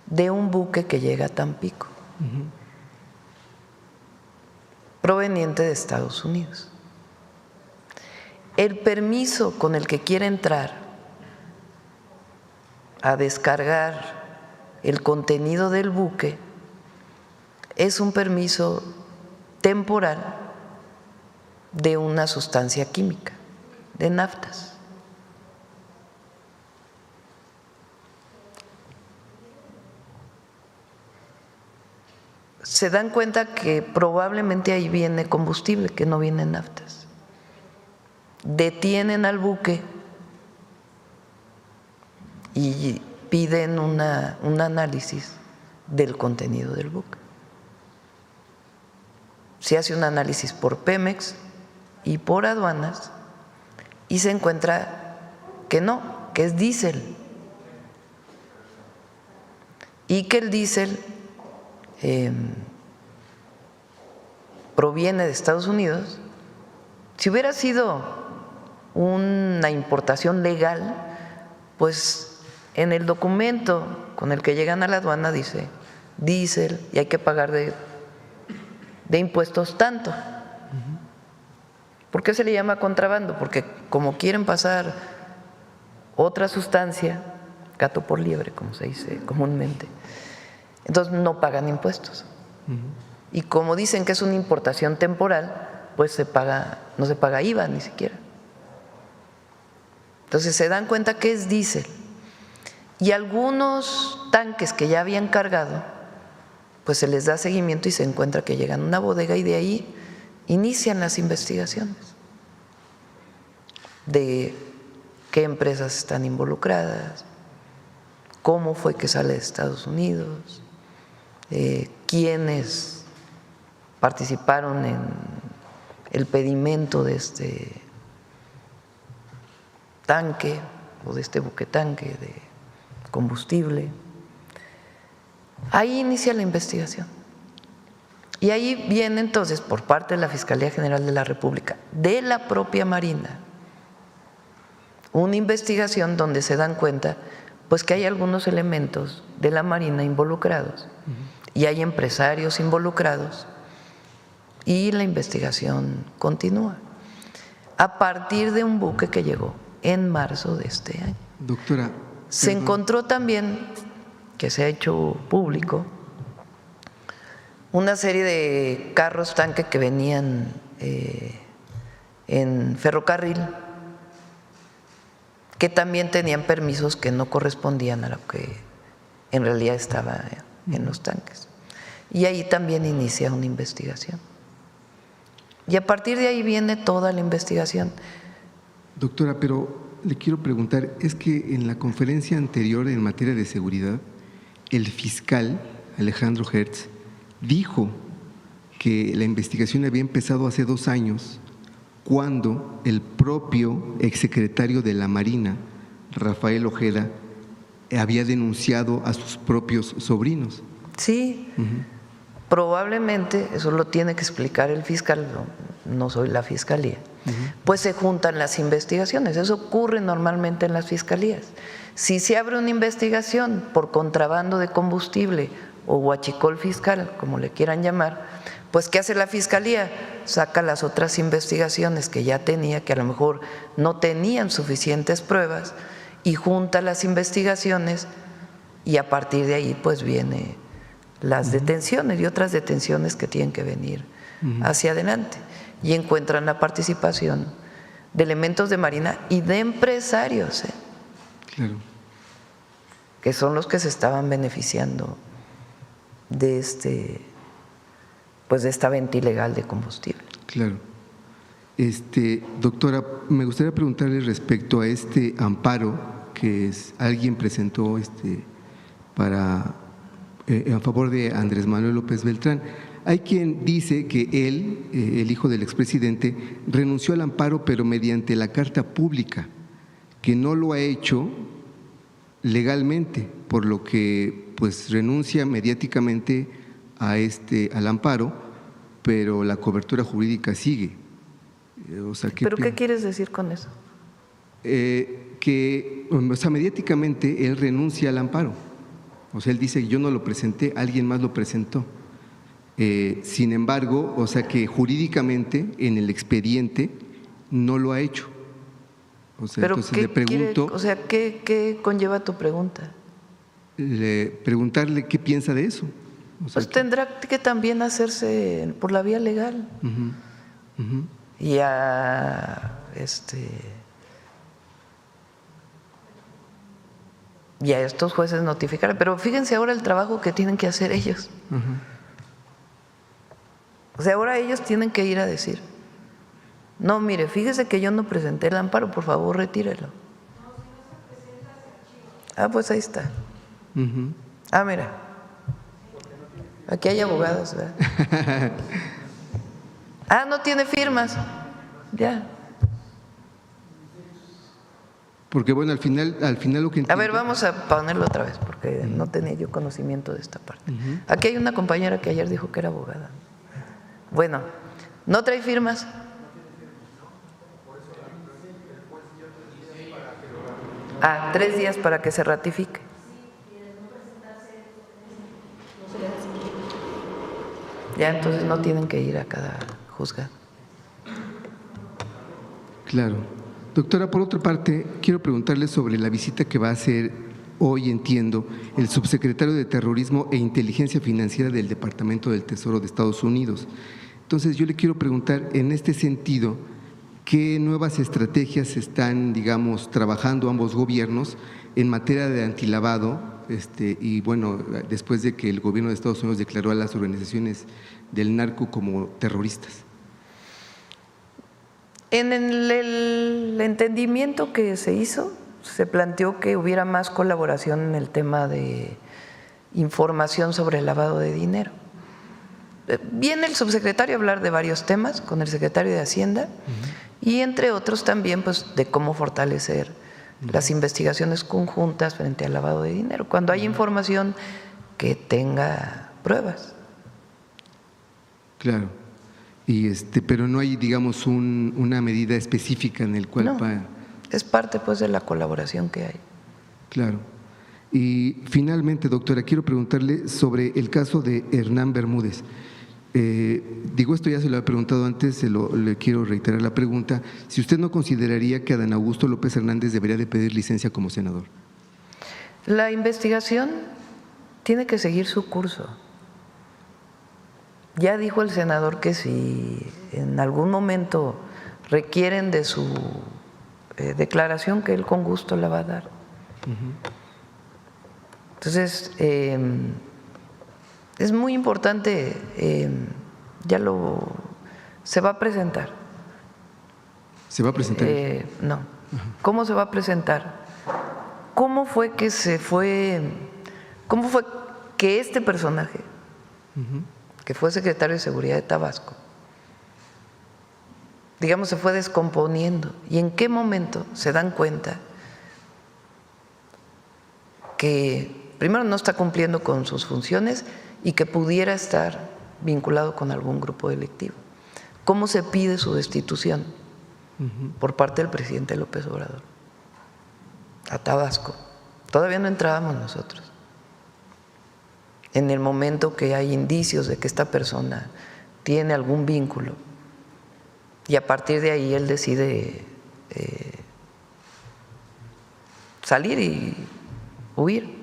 de un buque que llega a Tampico, proveniente de Estados Unidos. El permiso con el que quiere entrar a descargar el contenido del buque es un permiso temporal de una sustancia química, de naftas. Se dan cuenta que probablemente ahí viene combustible, que no viene naftas. Detienen al buque y piden un análisis del contenido del buque. Se hace un análisis por Pemex y por aduanas y se encuentra que no, que es diésel, y que el diésel proviene de Estados Unidos. Si hubiera sido una importación legal, pues en el documento con el que llegan a la aduana dice diésel y hay que pagar de impuestos tanto. ¿Por qué se le llama contrabando? Porque como quieren pasar otra sustancia, gato por liebre, como se dice comúnmente, entonces no pagan impuestos. Y como dicen que es una importación temporal, pues no se paga IVA ni siquiera. Entonces se dan cuenta que es diésel. Y algunos tanques que ya habían cargado, pues se les da seguimiento y se encuentra que llegan a una bodega y de ahí inician las investigaciones de qué empresas están involucradas, cómo fue que sale de Estados Unidos, quiénes participaron en el pedimento de este tanque o de este buque tanque de combustible. Ahí inicia la investigación. Y ahí viene entonces por parte de la Fiscalía General de la República, de la propia Marina, una investigación donde se dan cuenta pues que hay algunos elementos de la Marina involucrados y hay empresarios involucrados y la investigación continúa a partir de un buque que llegó en marzo de este año. Doctora, se encontró también, que se ha hecho público, una serie de carros tanque que venían en ferrocarril, que también tenían permisos que no correspondían a lo que en realidad estaba en los tanques. Y ahí también inicia una investigación. Y a partir de ahí viene toda la investigación. doctora, pero le quiero preguntar, es que en la conferencia anterior en materia de seguridad, el fiscal Alejandro Hertz dijo que la investigación había empezado hace 2 años, cuando el propio exsecretario de la Marina, Rafael Ojeda, había denunciado a sus propios sobrinos. Sí, probablemente eso lo tiene que explicar el fiscal, no soy la fiscalía. Pues se juntan las investigaciones, eso ocurre normalmente en las fiscalías. Si se abre una investigación por contrabando de combustible o huachicol fiscal, como le quieran llamar, pues ¿qué hace la fiscalía? Saca las otras investigaciones que ya tenía, que a lo mejor no tenían suficientes pruebas, y junta las investigaciones y a partir de ahí pues viene las detenciones y otras detenciones que tienen que venir hacia adelante, y encuentran la participación de elementos de Marina y de empresarios, Claro. que son los que se estaban beneficiando de pues de esta venta ilegal de combustible. Claro. Doctora, me gustaría preguntarle respecto a este amparo que alguien presentó para a favor de Andrés Manuel López Beltrán. Hay quien dice que él, el hijo del expresidente, renunció al amparo pero mediante la carta pública, que no lo ha hecho legalmente, por lo que pues renuncia mediáticamente al amparo, pero la cobertura jurídica sigue. O sea, ¿Pero qué quieres decir con eso? Mediáticamente él renuncia al amparo. O sea, él dice, yo no lo presenté, alguien más lo presentó. Sin embargo, o sea que jurídicamente en el expediente no lo ha hecho. O sea, ¿Pero entonces le pregunto… ¿qué conlleva tu pregunta? Preguntarle qué piensa de eso. O sea, pues tendrá que también hacerse por la vía legal. Y a estos jueces notificar. Pero fíjense ahora el trabajo que tienen que hacer ellos. O sea, ahora ellos tienen que ir a decir, no, mire, fíjese que yo no presenté el amparo, por favor, retírelo. Ah, pues ahí está. Ah, mira, aquí hay abogados, ¿verdad? Ah, no tiene firmas, ya. Porque bueno, al final lo que entiendo… A ver, vamos a ponerlo otra vez, porque no tenía yo conocimiento de esta parte. Aquí hay una compañera que ayer dijo que era abogada. Bueno, ¿no trae firmas? Ah, 3 días para que se ratifique. Ya, entonces no tienen que ir a cada juzgado. Claro. Doctora, por otra parte, quiero preguntarle sobre la visita que va a hacer hoy, entiendo, el subsecretario de Terrorismo e Inteligencia Financiera del Departamento del Tesoro de Estados Unidos. Entonces, yo le quiero preguntar, en este sentido, ¿qué nuevas estrategias están, digamos, trabajando ambos gobiernos en materia de antilavado? Y bueno, después de que el gobierno de Estados Unidos declaró a las organizaciones del narco como terroristas. En el entendimiento que se hizo, se planteó que hubiera más colaboración en el tema de información sobre el lavado de dinero. Viene el subsecretario a hablar de varios temas con el secretario de Hacienda y entre otros también pues de cómo fortalecer las investigaciones conjuntas frente al lavado de dinero, cuando hay información que tenga pruebas. Claro. Pero no hay, digamos, una medida específica en el cual… No, es parte pues de la colaboración que hay. Claro. Y finalmente, doctora, quiero preguntarle sobre el caso de Hernán Bermúdez. Esto ya se lo he preguntado antes, le quiero reiterar la pregunta. Si usted no consideraría que Adán Augusto López Hernández debería de pedir licencia como senador. La investigación tiene que seguir su curso. Ya dijo el senador que si en algún momento requieren de su declaración, que él con gusto la va a dar. Entonces, es muy importante, se va a presentar. ¿Se va a presentar? No. ¿Cómo se va a presentar? ¿Cómo fue que este personaje, que fue secretario de Seguridad de Tabasco, digamos, se fue descomponiendo? ¿Y en qué momento se dan cuenta que primero no está cumpliendo con sus funciones y que pudiera estar vinculado con algún grupo delictivo? ¿Cómo se pide su destitución por parte del presidente López Obrador a Tabasco? Todavía no entrábamos nosotros. En el momento que hay indicios de que esta persona tiene algún vínculo y a partir de ahí él decide salir y huir.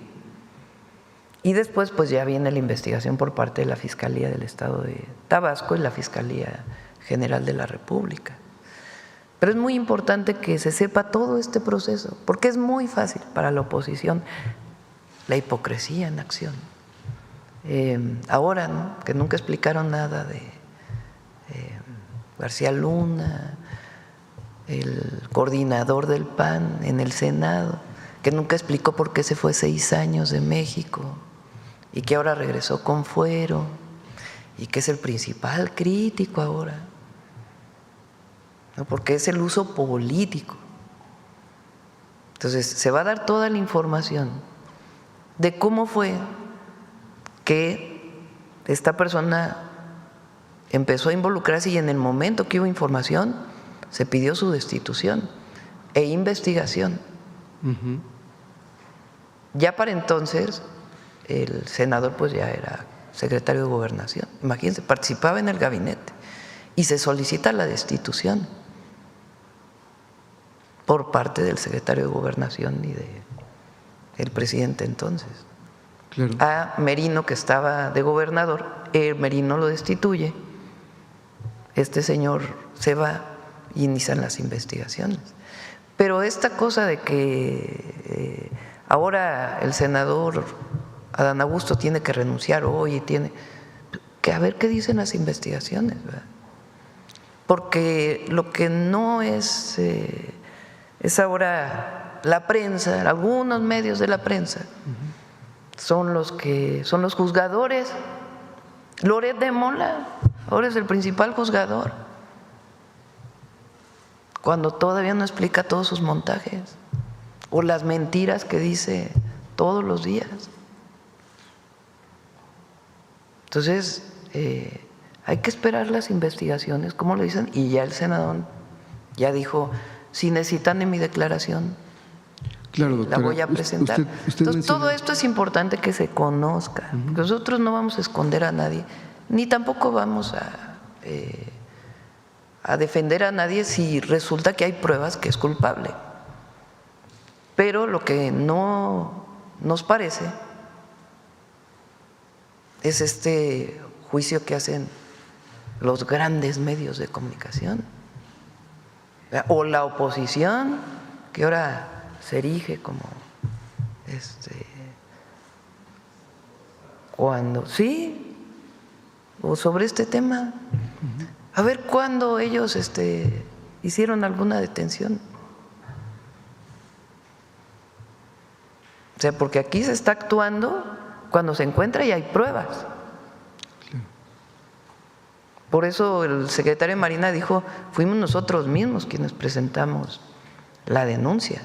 Y después pues ya viene la investigación por parte de la Fiscalía del Estado de Tabasco y la Fiscalía General de la República. Pero es muy importante que se sepa todo este proceso, porque es muy fácil para la oposición la hipocresía en acción. Ahora, ¿no?, que nunca explicaron nada de García Luna, el coordinador del PAN en el Senado, que nunca explicó por qué se fue 6 años de México y que ahora regresó con fuero y que es el principal crítico ahora, ¿no?, porque es el uso político. Entonces, se va a dar toda la información de cómo fue que esta persona empezó a involucrarse y en el momento que hubo información se pidió su destitución e investigación. Ya para entonces el senador pues ya era secretario de Gobernación. Imagínense, participaba en el gabinete y se solicita la destitución por parte del secretario de Gobernación y del presidente entonces. Claro. A Merino, que estaba de gobernador, Merino lo destituye, este señor se va y inician las investigaciones. Pero esta cosa de que ahora el senador Adán Augusto tiene que renunciar hoy y tiene que a ver qué dicen las investigaciones, ¿verdad? Porque lo que no es ahora la prensa, algunos medios de la prensa, son los juzgadores. Loret de Mola ahora es el principal juzgador, cuando todavía no explica todos sus montajes o las mentiras que dice todos los días. Entonces, hay que esperar las investigaciones, como le dicen, y ya el senador ya dijo, si necesitan de mi declaración, claro, doctora, la voy a presentar. Entonces, todo esto es importante que se conozca. Nosotros no vamos a esconder a nadie, ni tampoco vamos a defender a nadie si resulta que hay pruebas que es culpable. Pero lo que no nos parece es este juicio que hacen los grandes medios de comunicación, O la oposición, que ahora se erige como cuando sí, o sobre este tema. A ver cuándo ellos hicieron alguna detención. O sea, porque aquí se está actuando cuando se encuentra y hay pruebas. Por eso el secretario de Marina dijo, fuimos nosotros mismos quienes presentamos la denuncia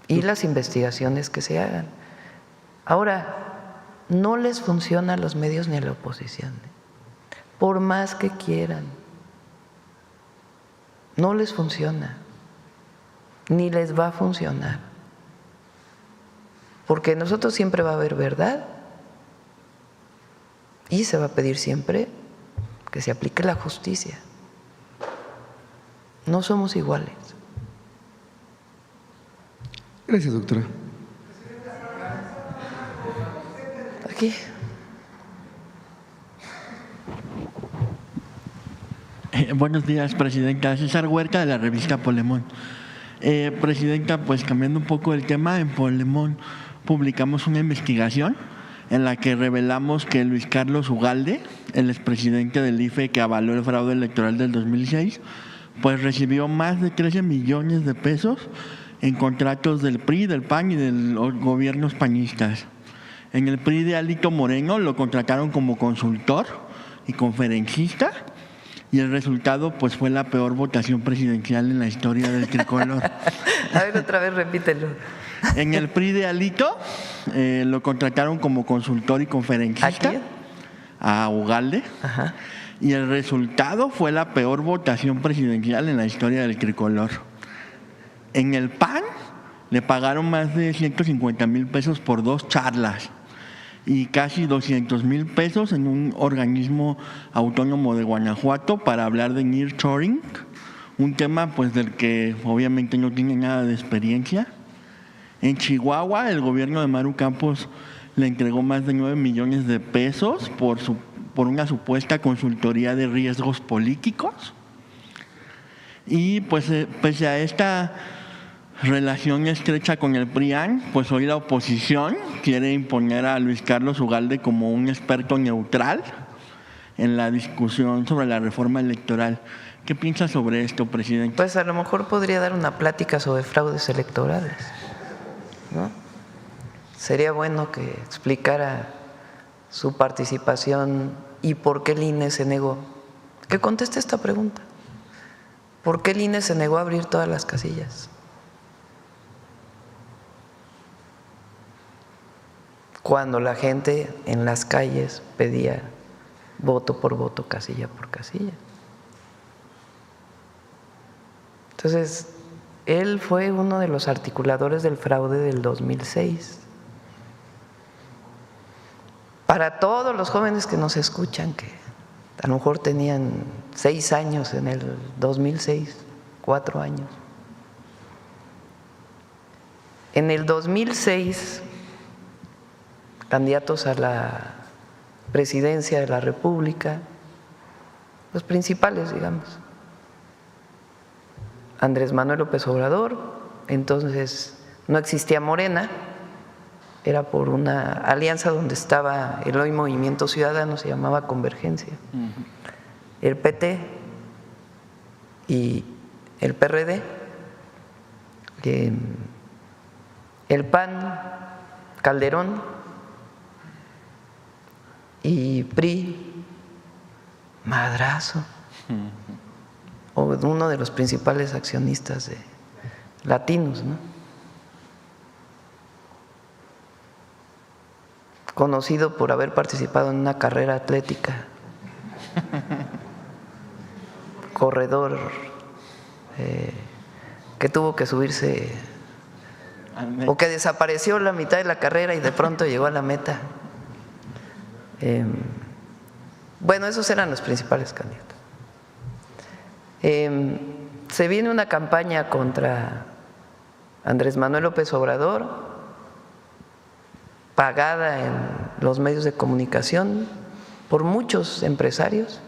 y las investigaciones que se hagan. Ahora, no les funciona a los medios ni a la oposición, por más que quieran, no les funciona, ni les va a funcionar, porque nosotros siempre va a haber verdad y se va a pedir siempre que se aplique la justicia. No somos iguales. Gracias, doctora. Aquí. Buenos días, presidenta. César Huerta, de la revista Polemón. Presidenta, pues cambiando un poco el tema, en Polemón publicamos una investigación en la que revelamos que Luis Carlos Ugalde, el expresidente del IFE que avaló el fraude electoral del 2006, pues recibió más de 13 millones de pesos en contratos del PRI, del PAN y de los gobiernos panistas. En el PRI de Alito Moreno lo contrataron como consultor y conferencista, y el resultado pues fue la peor votación presidencial en la historia del tricolor. A ver, otra vez repítelo. En el PRI de Alito lo contrataron como consultor y conferencista. ¿A Ugalde? Ajá. Y el resultado fue la peor votación presidencial en la historia del tricolor. En el PAN le pagaron más de 150,000 pesos por 2 charlas y casi 200,000 pesos en un organismo autónomo de Guanajuato para hablar de nearshoring, un tema pues del que obviamente no tiene nada de experiencia. En Chihuahua, el gobierno de Maru Campos le entregó más de 9 millones de pesos por una supuesta consultoría de riesgos políticos. Y pues pese a esta relación estrecha con el PRIAN, pues hoy la oposición quiere imponer a Luis Carlos Ugalde como un experto neutral en la discusión sobre la reforma electoral. ¿Qué piensa sobre esto, presidente? Pues a lo mejor podría dar una plática sobre fraudes electorales, ¿no? Sería bueno que explicara su participación y por qué el INE se negó. Que conteste esta pregunta. ¿Por qué el INE se negó a abrir todas las casillas? Cuando la gente en las calles pedía voto por voto, casilla por casilla. Entonces, él fue uno de los articuladores del fraude del 2006. Para todos los jóvenes que nos escuchan, que a lo mejor tenían 6 años en el 2006, 4 años. En el 2006, candidatos a la presidencia de la República, los principales, digamos, Andrés Manuel López Obrador, entonces no existía Morena, era por una alianza donde estaba el hoy Movimiento Ciudadano, se llamaba Convergencia, el PT y el PRD, el PAN, Calderón y PRI, madrazo, o uno de los principales accionistas de latinos, ¿no? Conocido por haber participado en una carrera atlética, corredor que tuvo que subirse o que desapareció la mitad de la carrera y de pronto llegó a la meta. Bueno, esos eran los principales candidatos. Se viene una campaña contra Andrés Manuel López Obrador, pagada en los medios de comunicación por muchos empresarios,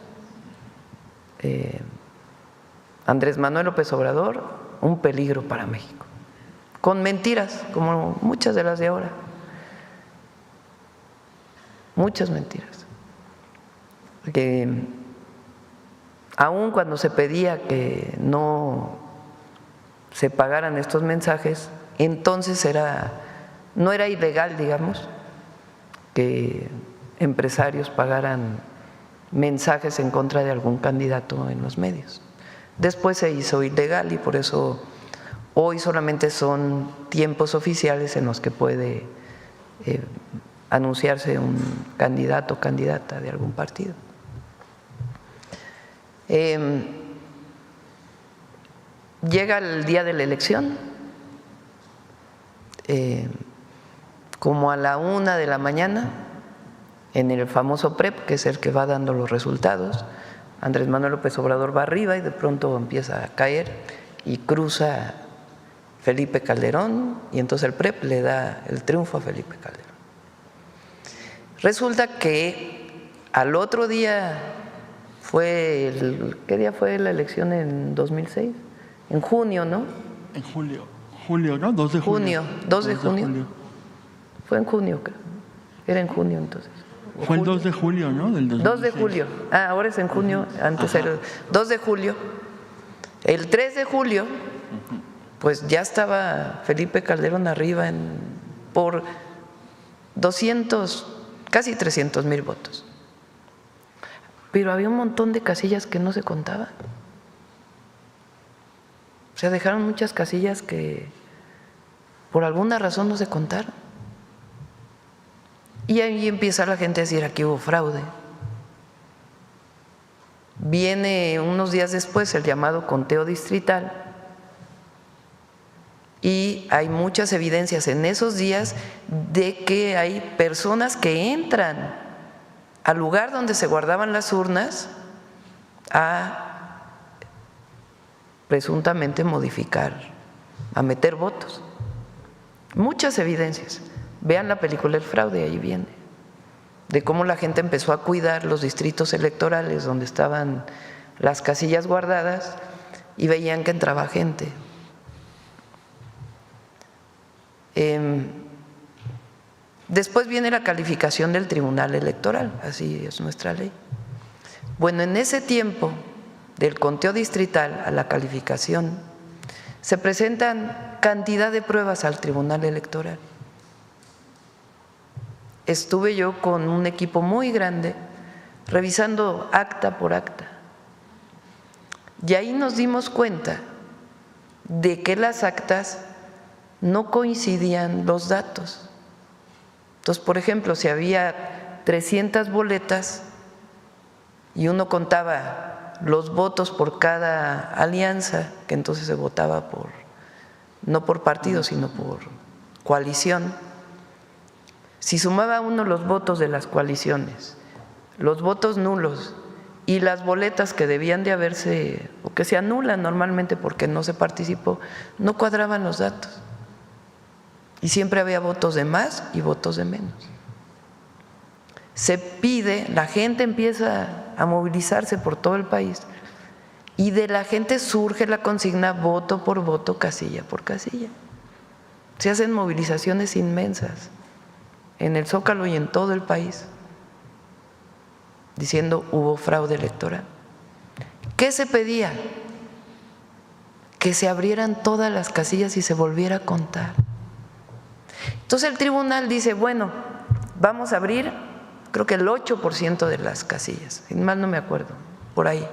Andrés Manuel López Obrador, un peligro para México, con mentiras, como muchas de las de ahora, muchas mentiras. Que aun cuando se pedía que no se pagaran estos mensajes, entonces no era ilegal, digamos, que empresarios pagaran mensajes en contra de algún candidato en los medios. Después se hizo ilegal y por eso hoy solamente son tiempos oficiales en los que puede anunciarse un candidato o candidata de algún partido. Llega el día de la elección, como a la 1 de la mañana, en el famoso PREP, que es el que va dando los resultados, Andrés Manuel López Obrador va arriba y de pronto empieza a caer y cruza Felipe Calderón y entonces el PREP le da el triunfo a Felipe Calderón. Resulta que al otro día ¿qué día fue la elección en 2006? En junio, ¿no? En julio, ¿no? 2 de junio. 2 de junio. Fue en junio, creo. Era en junio entonces. Fue el 2 de julio, ¿no? Del 2006. 2 de julio. Ahora es en junio, antes era el 2 de julio. El 3 de julio, pues ya estaba Felipe Calderón arriba por 200, casi 300,000 votos. Pero había un montón de casillas que no se contaban. O sea, dejaron muchas casillas que por alguna razón no se contaron. Y ahí empieza la gente a decir, aquí hubo fraude. Viene unos días después el llamado conteo distrital y hay muchas evidencias en esos días de que hay personas que entran al lugar donde se guardaban las urnas a presuntamente modificar, a meter votos. Muchas evidencias. Vean la película El fraude, ahí viene, de cómo la gente empezó a cuidar los distritos electorales donde estaban las casillas guardadas y veían que entraba gente. Después viene la calificación del Tribunal Electoral, así es nuestra ley. Bueno, en ese tiempo del conteo distrital a la calificación se presentan cantidad de pruebas al Tribunal Electoral. Estuve yo con un equipo muy grande revisando acta por acta y ahí nos dimos cuenta de que las actas no coincidían los datos. Entonces, por ejemplo, si había 300 boletas y uno contaba los votos por cada alianza, que entonces se votaba no por partido, sino por coalición, si sumaba uno los votos de las coaliciones, los votos nulos y las boletas que debían de haberse, o que se anulan normalmente porque no se participó, no cuadraban los datos. Y siempre había votos de más y votos de menos. Se pide, la gente empieza a movilizarse por todo el país y de la gente surge la consigna voto por voto, casilla por casilla. Se hacen movilizaciones inmensas en el Zócalo y en todo el país, diciendo hubo fraude electoral. ¿Qué se pedía? Que se abrieran todas las casillas y se volviera a contar. Entonces el tribunal dice, bueno, vamos a abrir, creo que el 8% de las casillas, si mal no me acuerdo, por ahí.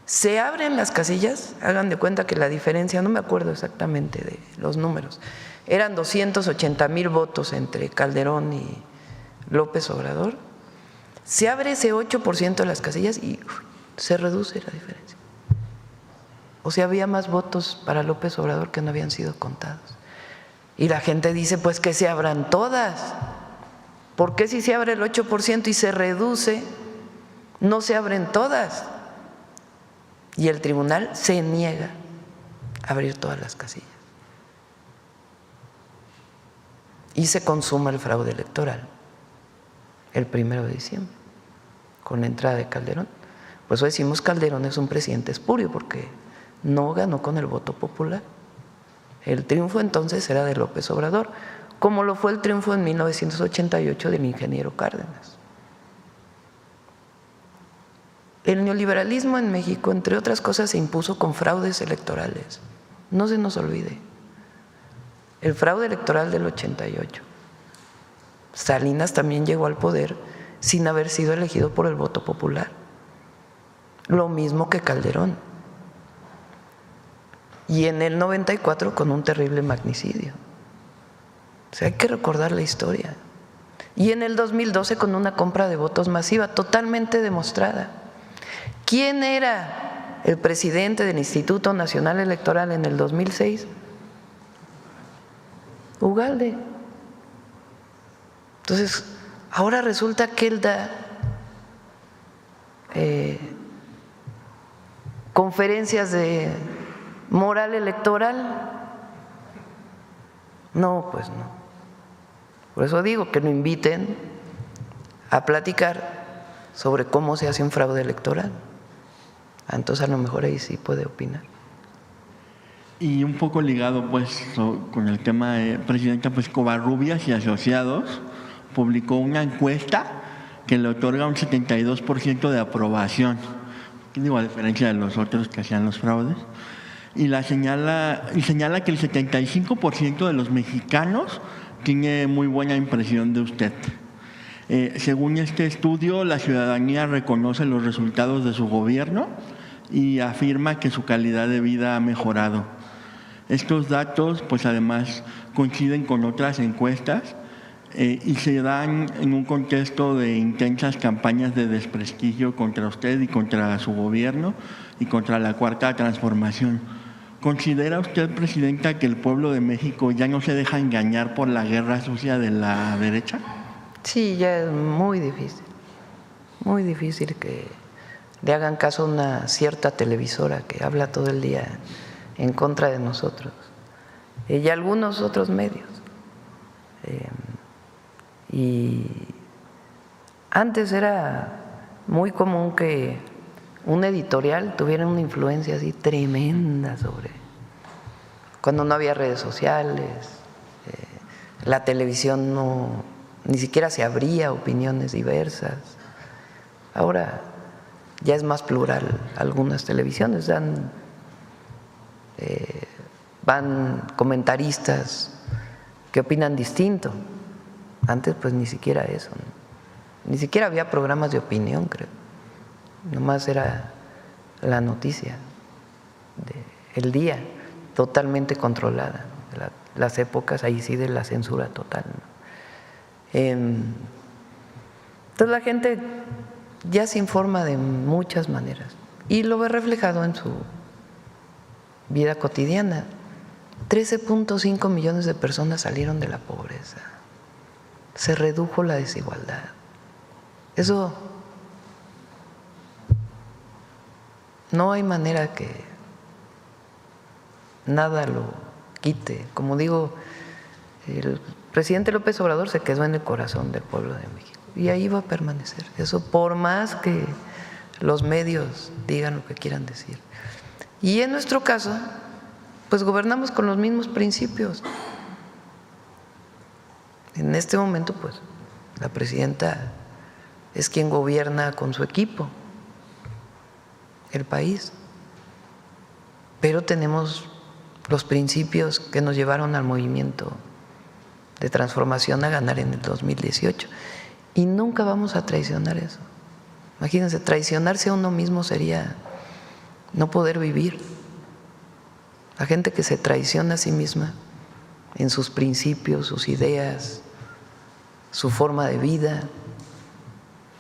Se abren las casillas, hagan de cuenta que la diferencia, no me acuerdo exactamente de los números, eran 280,000 votos entre Calderón y López Obrador. Se abre ese 8% de las casillas y se reduce la diferencia. O sea, había más votos para López Obrador que no habían sido contados. Y la gente dice, pues que se abran todas. ¿Por qué si se abre el 8% y se reduce, no se abren todas? Y el tribunal se niega a abrir todas las casillas. Y se consuma el fraude electoral el 1 de diciembre, con la entrada de Calderón. Por eso decimos Calderón es un presidente espurio, porque no ganó con el voto popular. El triunfo entonces era de López Obrador, como lo fue el triunfo en 1988 del ingeniero Cárdenas. El neoliberalismo en México, entre otras cosas, se impuso con fraudes electorales. No se nos olvide. El fraude electoral del 88. Salinas también llegó al poder sin haber sido elegido por el voto popular. Lo mismo que Calderón. Y en el 94 con un terrible magnicidio. O sea, hay que recordar la historia. Y en el 2012 con una compra de votos masiva totalmente demostrada. ¿Quién era el presidente del Instituto Nacional Electoral en el 2006? Ugalde. Entonces, ahora resulta que él da conferencias de moral electoral. No, pues no. Por eso digo que lo inviten a platicar sobre cómo se hace un fraude electoral. Entonces, a lo mejor ahí sí puede opinar. Y un poco ligado pues con el tema de presidenta, pues Covarrubias y Asociados publicó una encuesta que le otorga un 72% de aprobación, digo, a diferencia de los otros que hacían los fraudes, y señala que el 75% de los mexicanos tiene muy buena impresión de usted. Según este estudio, la ciudadanía reconoce los resultados de su gobierno y afirma que su calidad de vida ha mejorado. Estos datos, pues además, coinciden con otras encuestas y se dan en un contexto de intensas campañas de desprestigio contra usted y contra su gobierno y contra la Cuarta Transformación. ¿Considera usted, presidenta, que el pueblo de México ya no se deja engañar por la guerra sucia de la derecha? Sí, ya es muy difícil que le hagan caso a una cierta televisora que habla todo el día en contra de nosotros y algunos otros medios. Y antes era muy común que un editorial tuviera una influencia así tremenda sobre, cuando no había redes sociales, la televisión ni siquiera se abría opiniones diversas. Ahora ya es más plural. Algunas televisiones van comentaristas que opinan distinto. Antes pues ni siquiera eso, ¿no? Ni siquiera había programas de opinión, creo. Nomás era la noticia del día, totalmente controlada. Las épocas ahí sí de la censura total, ¿no? Entonces la gente ya se informa de muchas maneras y lo ve reflejado en su vida cotidiana. 13.5 millones de personas salieron de la pobreza. Se redujo la desigualdad. Eso no hay manera que nada lo quite. Como digo, el presidente López Obrador se quedó en el corazón del pueblo de México y ahí va a permanecer. Eso por más que los medios digan lo que quieran decir. Y en nuestro caso, pues gobernamos con los mismos principios. En este momento, pues, la presidenta es quien gobierna con su equipo el país, pero tenemos los principios que nos llevaron al movimiento de transformación a ganar en el 2018 y nunca vamos a traicionar eso. Imagínense, traicionarse a uno mismo sería no poder vivir. La gente que se traiciona a sí misma en sus principios, sus ideas, su forma de vida,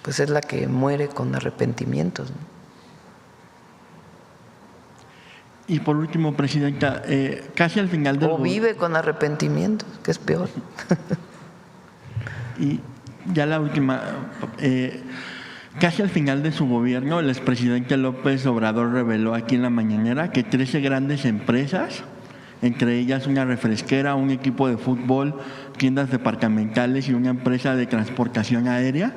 pues es la que muere con arrepentimientos, ¿no? Y por último, presidenta, casi al final del... O vive con arrepentimientos, que es peor. Y ya la última, casi al final de su gobierno, el expresidente López Obrador reveló aquí en la mañanera que 13 grandes empresas, entre ellas una refresquera, un equipo de fútbol, tiendas departamentales y una empresa de transportación aérea,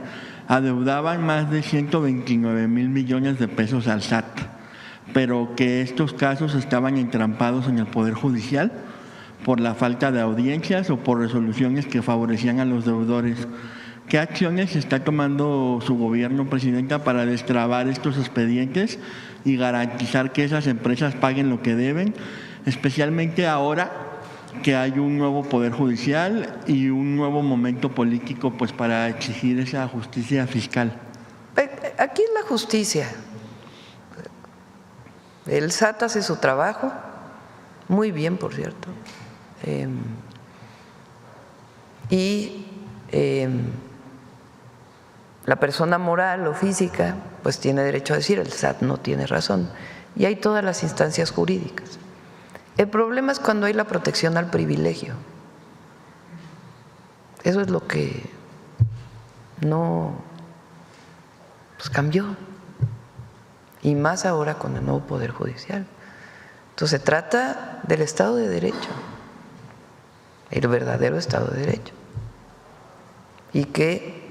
adeudaban más de 129,000 millones de pesos al SAT, pero que estos casos estaban entrampados en el Poder Judicial por la falta de audiencias o por resoluciones que favorecían a los deudores. ¿Qué acciones está tomando su gobierno, Presidenta, para destrabar estos expedientes y garantizar que esas empresas paguen lo que deben, especialmente ahora que hay un nuevo Poder Judicial y un nuevo momento político pues, para exigir esa justicia fiscal? Aquí es la justicia. El SAT hace su trabajo, muy bien, por cierto. La persona moral o física pues tiene derecho a decir el SAT no tiene razón, y hay todas las instancias jurídicas. El problema es cuando hay la protección al privilegio. Eso es lo que no pues cambió, y más ahora con el nuevo Poder Judicial. Entonces se trata del Estado de Derecho, el verdadero Estado de Derecho, y que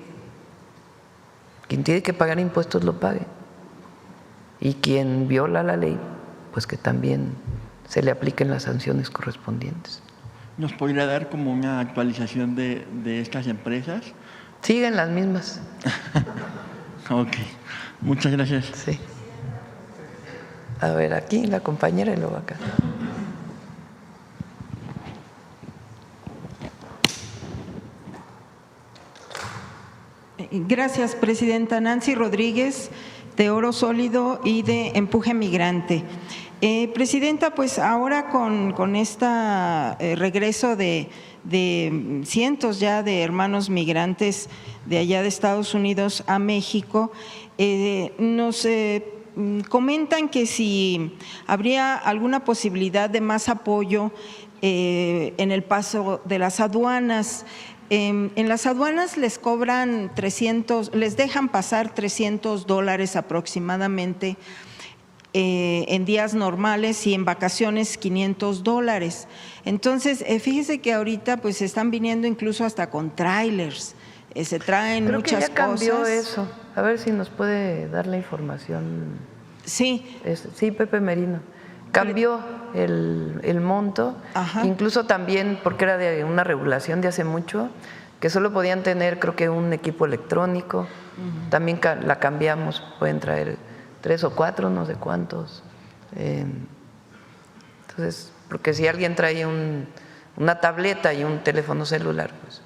quien tiene que pagar impuestos lo pague, y quien viola la ley pues que también se le apliquen las sanciones correspondientes. ¿Nos podría dar como una actualización de estas empresas? Siguen las mismas. Ok, muchas gracias. Sí. A ver, aquí la compañera y luego acá. Gracias, Presidenta. Nancy Rodríguez, de Oro Sólido y de Empuje Migrante. Presidenta, pues ahora con este regreso de cientos ya de hermanos migrantes de allá de Estados Unidos a México, nos comentan que si habría alguna posibilidad de más apoyo en el paso de las aduanas. En las aduanas les cobran les dejan pasar $300 aproximadamente en días normales, y en vacaciones $500. Entonces, fíjese que ahorita pues están viniendo incluso hasta con trailers, se traen Creo muchas que ya cambió cosas. eso. A ver si nos puede dar la información. Sí. Sí, Pepe Merino. Cambió el monto, Ajá. Incluso también porque era de una regulación de hace mucho, que solo podían tener creo que un equipo electrónico. También la cambiamos, pueden traer 3 o 4, no sé cuántos. Entonces, porque si alguien trae una tableta y un teléfono celular, pues,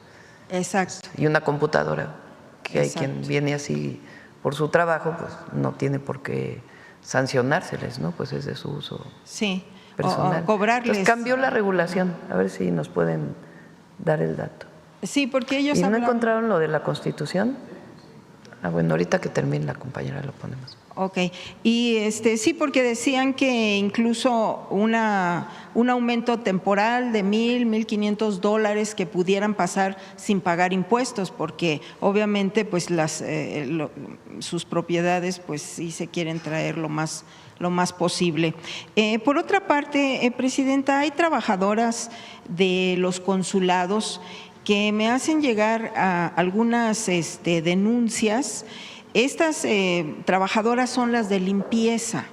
Exacto. y una computadora, que hay Exacto. quien viene así por su trabajo, pues no tiene por qué sancionárseles, ¿no? Pues es de su uso Sí, personal. o cobrarles. Entonces, cambió la regulación, a ver si nos pueden dar el dato. Sí, porque ellos ¿Y no hablan. encontraron lo de la Constitución? Bueno, ahorita que termine la compañera lo ponemos. Ok, y sí, porque decían que incluso un aumento temporal de $1,500 que pudieran pasar sin pagar impuestos, porque obviamente pues sus propiedades pues sí se quieren traer lo más posible. Por otra parte, Presidenta, hay trabajadoras de los consulados que me hacen llegar a algunas denuncias. Estas trabajadoras son las de limpieza.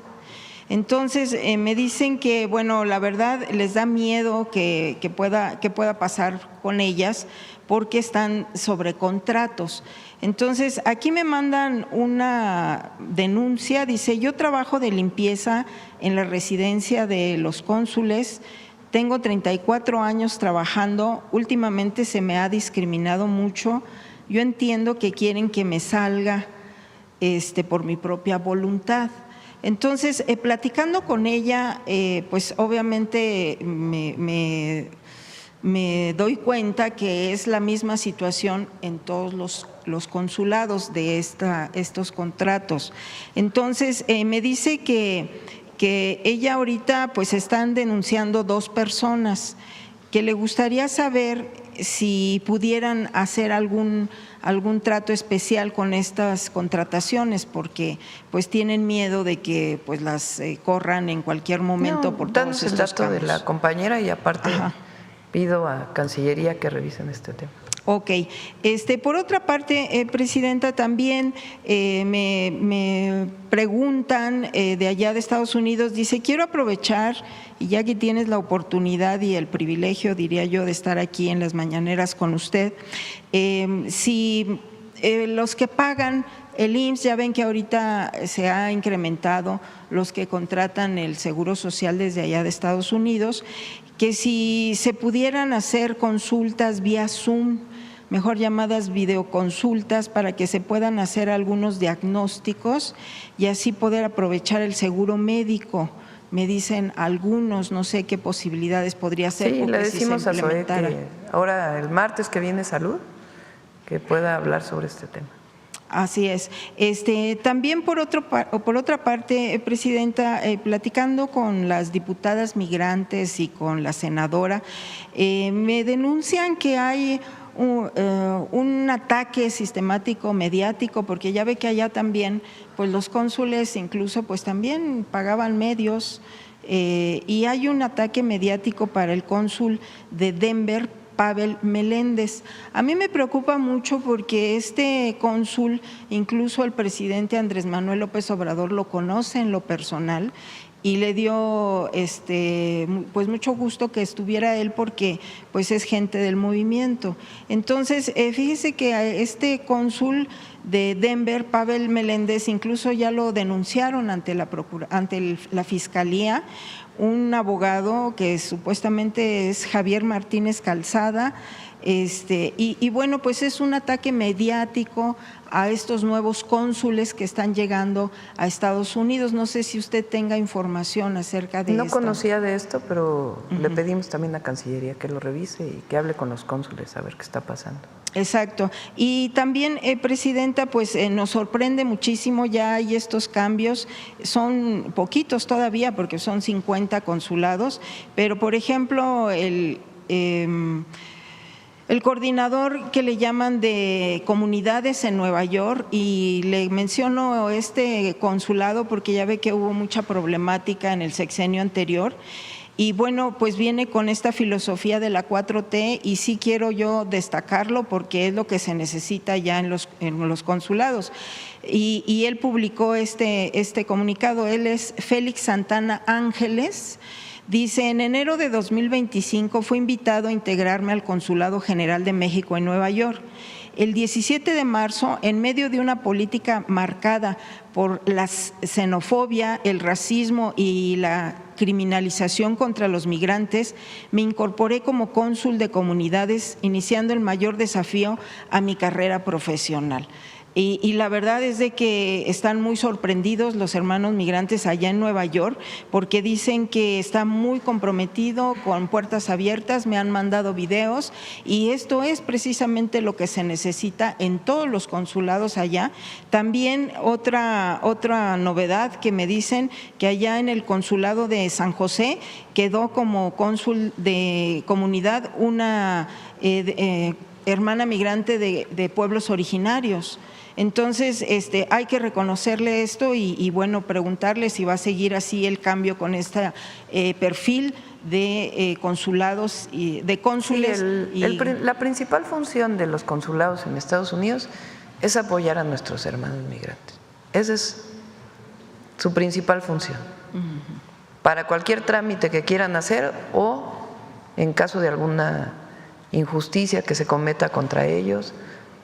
Entonces, me dicen que, bueno, la verdad les da miedo que pueda pasar con ellas porque están sobre contratos. Entonces, aquí me mandan una denuncia, dice: yo trabajo de limpieza en la residencia de los cónsules, tengo 34 años trabajando, últimamente se me ha discriminado mucho, yo entiendo que quieren que me salga por mi propia voluntad. Entonces, platicando con ella, pues obviamente me doy cuenta que es la misma situación en todos los consulados de estos contratos. Entonces, me dice que ella ahorita pues están denunciando 2 personas, que le gustaría saber si pudieran hacer algún trato especial con estas contrataciones, porque pues tienen miedo de que pues las corran en cualquier momento por todos estos el dato cambios. de la compañera, y aparte Ajá. pido a Cancillería que revisen este tema. Ok. Por otra parte, Presidenta, también me preguntan de allá de Estados Unidos, dice, quiero aprovechar, y ya que tienes la oportunidad y el privilegio, diría yo, de estar aquí en las mañaneras con usted, si los que pagan el IMSS, ya ven que ahorita se ha incrementado los que contratan el Seguro Social desde allá de Estados Unidos, que si se pudieran hacer consultas vía Zoom, mejor llamadas videoconsultas, para que se puedan hacer algunos diagnósticos y así poder aprovechar el seguro médico. Me dicen algunos, no sé qué posibilidades podría ser. Sí, le decimos a Zoe que ahora el martes que viene Salud, que pueda hablar sobre este tema. Así es. También por otra parte, Presidenta, platicando con las diputadas migrantes y con la senadora, me denuncian que hay un ataque sistemático mediático, porque ya ve que allá también pues los cónsules incluso pues también pagaban medios, y hay un ataque mediático para el cónsul de Denver, Pavel Meléndez. A mí me preocupa mucho porque este cónsul, incluso el presidente Andrés Manuel López Obrador lo conoce en lo personal y le dio pues mucho gusto que estuviera él porque pues es gente del movimiento. Entonces, fíjese que a este cónsul de Denver, Pavel Meléndez, incluso ya lo denunciaron ante la Fiscalía, un abogado que supuestamente es Javier Martínez Calzada, y bueno, pues es un ataque mediático a estos nuevos cónsules que están llegando a Estados Unidos. No sé si usted tenga información acerca de esto. No conocía de esto, pero le pedimos también a Cancillería que lo revise y que hable con los cónsules a ver qué está pasando. Exacto. Y también, Presidenta, pues nos sorprende muchísimo, ya hay estos cambios, son poquitos todavía porque son 50 consulados, pero por ejemplo el coordinador que le llaman de comunidades en Nueva York, y le menciono este consulado porque ya ve que hubo mucha problemática en el sexenio anterior. Y bueno, pues viene con esta filosofía de la 4T y sí quiero yo destacarlo porque es lo que se necesita ya en los consulados. Y él publicó este comunicado, él es Félix Santana Ángeles. Dice, en enero de 2025 fue invitado a integrarme al Consulado General de México en Nueva York. El 17 de marzo, en medio de una política marcada por la xenofobia, el racismo y la criminalización contra los migrantes, me incorporé como cónsul de comunidades, iniciando el mayor desafío a mi carrera profesional. Y la verdad es de que están muy sorprendidos los hermanos migrantes allá en Nueva York porque dicen que está muy comprometido, con puertas abiertas, me han mandado videos y esto es precisamente lo que se necesita en todos los consulados allá. También otra novedad que me dicen que allá en el consulado de San José quedó como cónsul de comunidad una hermana migrante de pueblos originarios. Entonces, hay que reconocerle esto y bueno, preguntarle si va a seguir así el cambio con este perfil de consulados y de cónsules. Sí, la principal función de los consulados en Estados Unidos es apoyar a nuestros hermanos migrantes. Esa es su principal función. Para cualquier trámite que quieran hacer o en caso de alguna injusticia que se cometa contra ellos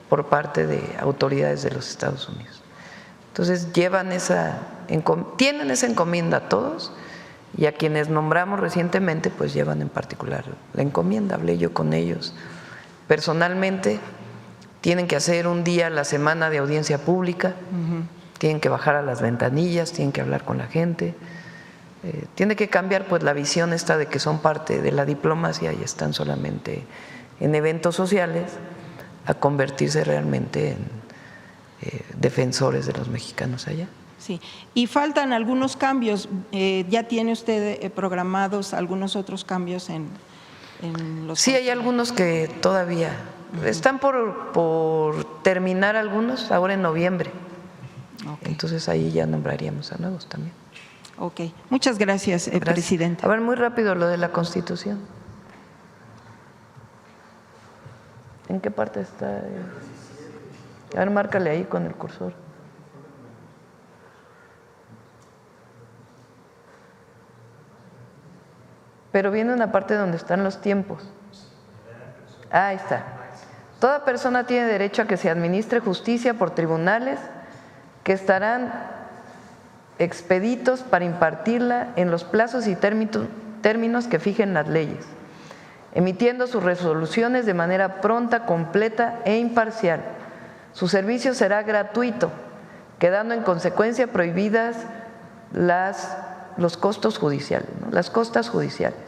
por parte de autoridades de los Estados Unidos. Entonces tienen esa encomienda a todos y a quienes nombramos recientemente pues llevan en particular la encomienda. Hablé yo con ellos personalmente, tienen que hacer un día a la semana de audiencia pública, tienen que bajar a las ventanillas, tienen que hablar con la gente, tiene que cambiar pues la visión esta de que son parte de la diplomacia y están solamente en eventos sociales, a convertirse realmente en defensores de los mexicanos allá. Sí, y faltan algunos cambios. ¿Ya tiene usted programados algunos otros cambios en los? Sí, hay algunos que todavía están por terminar algunos ahora en noviembre. Okay. Entonces ahí ya nombraríamos a nuevos también. Ok, muchas gracias, Presidenta. A ver, muy rápido lo de la Constitución. ¿En qué parte está? A ver, márcale ahí con el cursor. Pero viene una parte donde están los tiempos. Ahí está. Toda persona tiene derecho a que se administre justicia por tribunales que estarán expeditos para impartirla en los plazos y términos que fijen las leyes, emitiendo sus resoluciones de manera pronta, completa e imparcial. Su servicio será gratuito, quedando en consecuencia prohibidas los costos judiciales, ¿no? Las costas judiciales.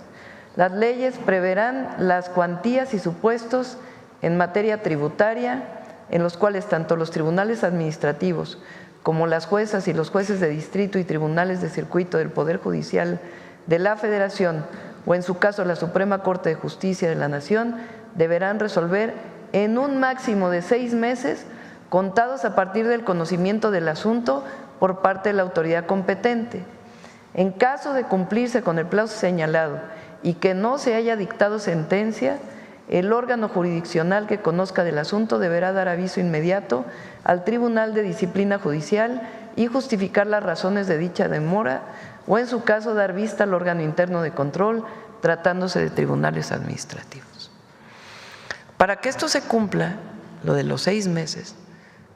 Las leyes preverán las cuantías y supuestos en materia tributaria en los cuales tanto los tribunales administrativos como las juezas y los jueces de distrito y tribunales de circuito del Poder Judicial de la Federación o en su caso la Suprema Corte de Justicia de la Nación deberán resolver en un máximo de 6 meses contados a partir del conocimiento del asunto por parte de la autoridad competente. En caso de cumplirse con el plazo señalado y que no se haya dictado sentencia, el órgano jurisdiccional que conozca del asunto deberá dar aviso inmediato al Tribunal de Disciplina Judicial y justificar las razones de dicha demora o en su caso dar vista al órgano interno de control tratándose de tribunales administrativos. Para que esto se cumpla, lo de los 6 meses,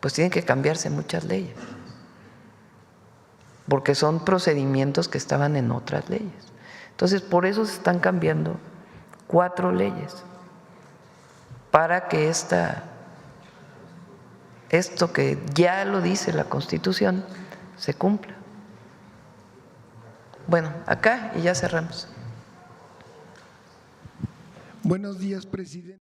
pues tienen que cambiarse muchas leyes, porque son procedimientos que estaban en otras leyes. Entonces, por eso se están cambiando 4 leyes, para que esto que ya lo dice la Constitución se cumpla. Bueno, acá y ya cerramos. Buenos días, presidente.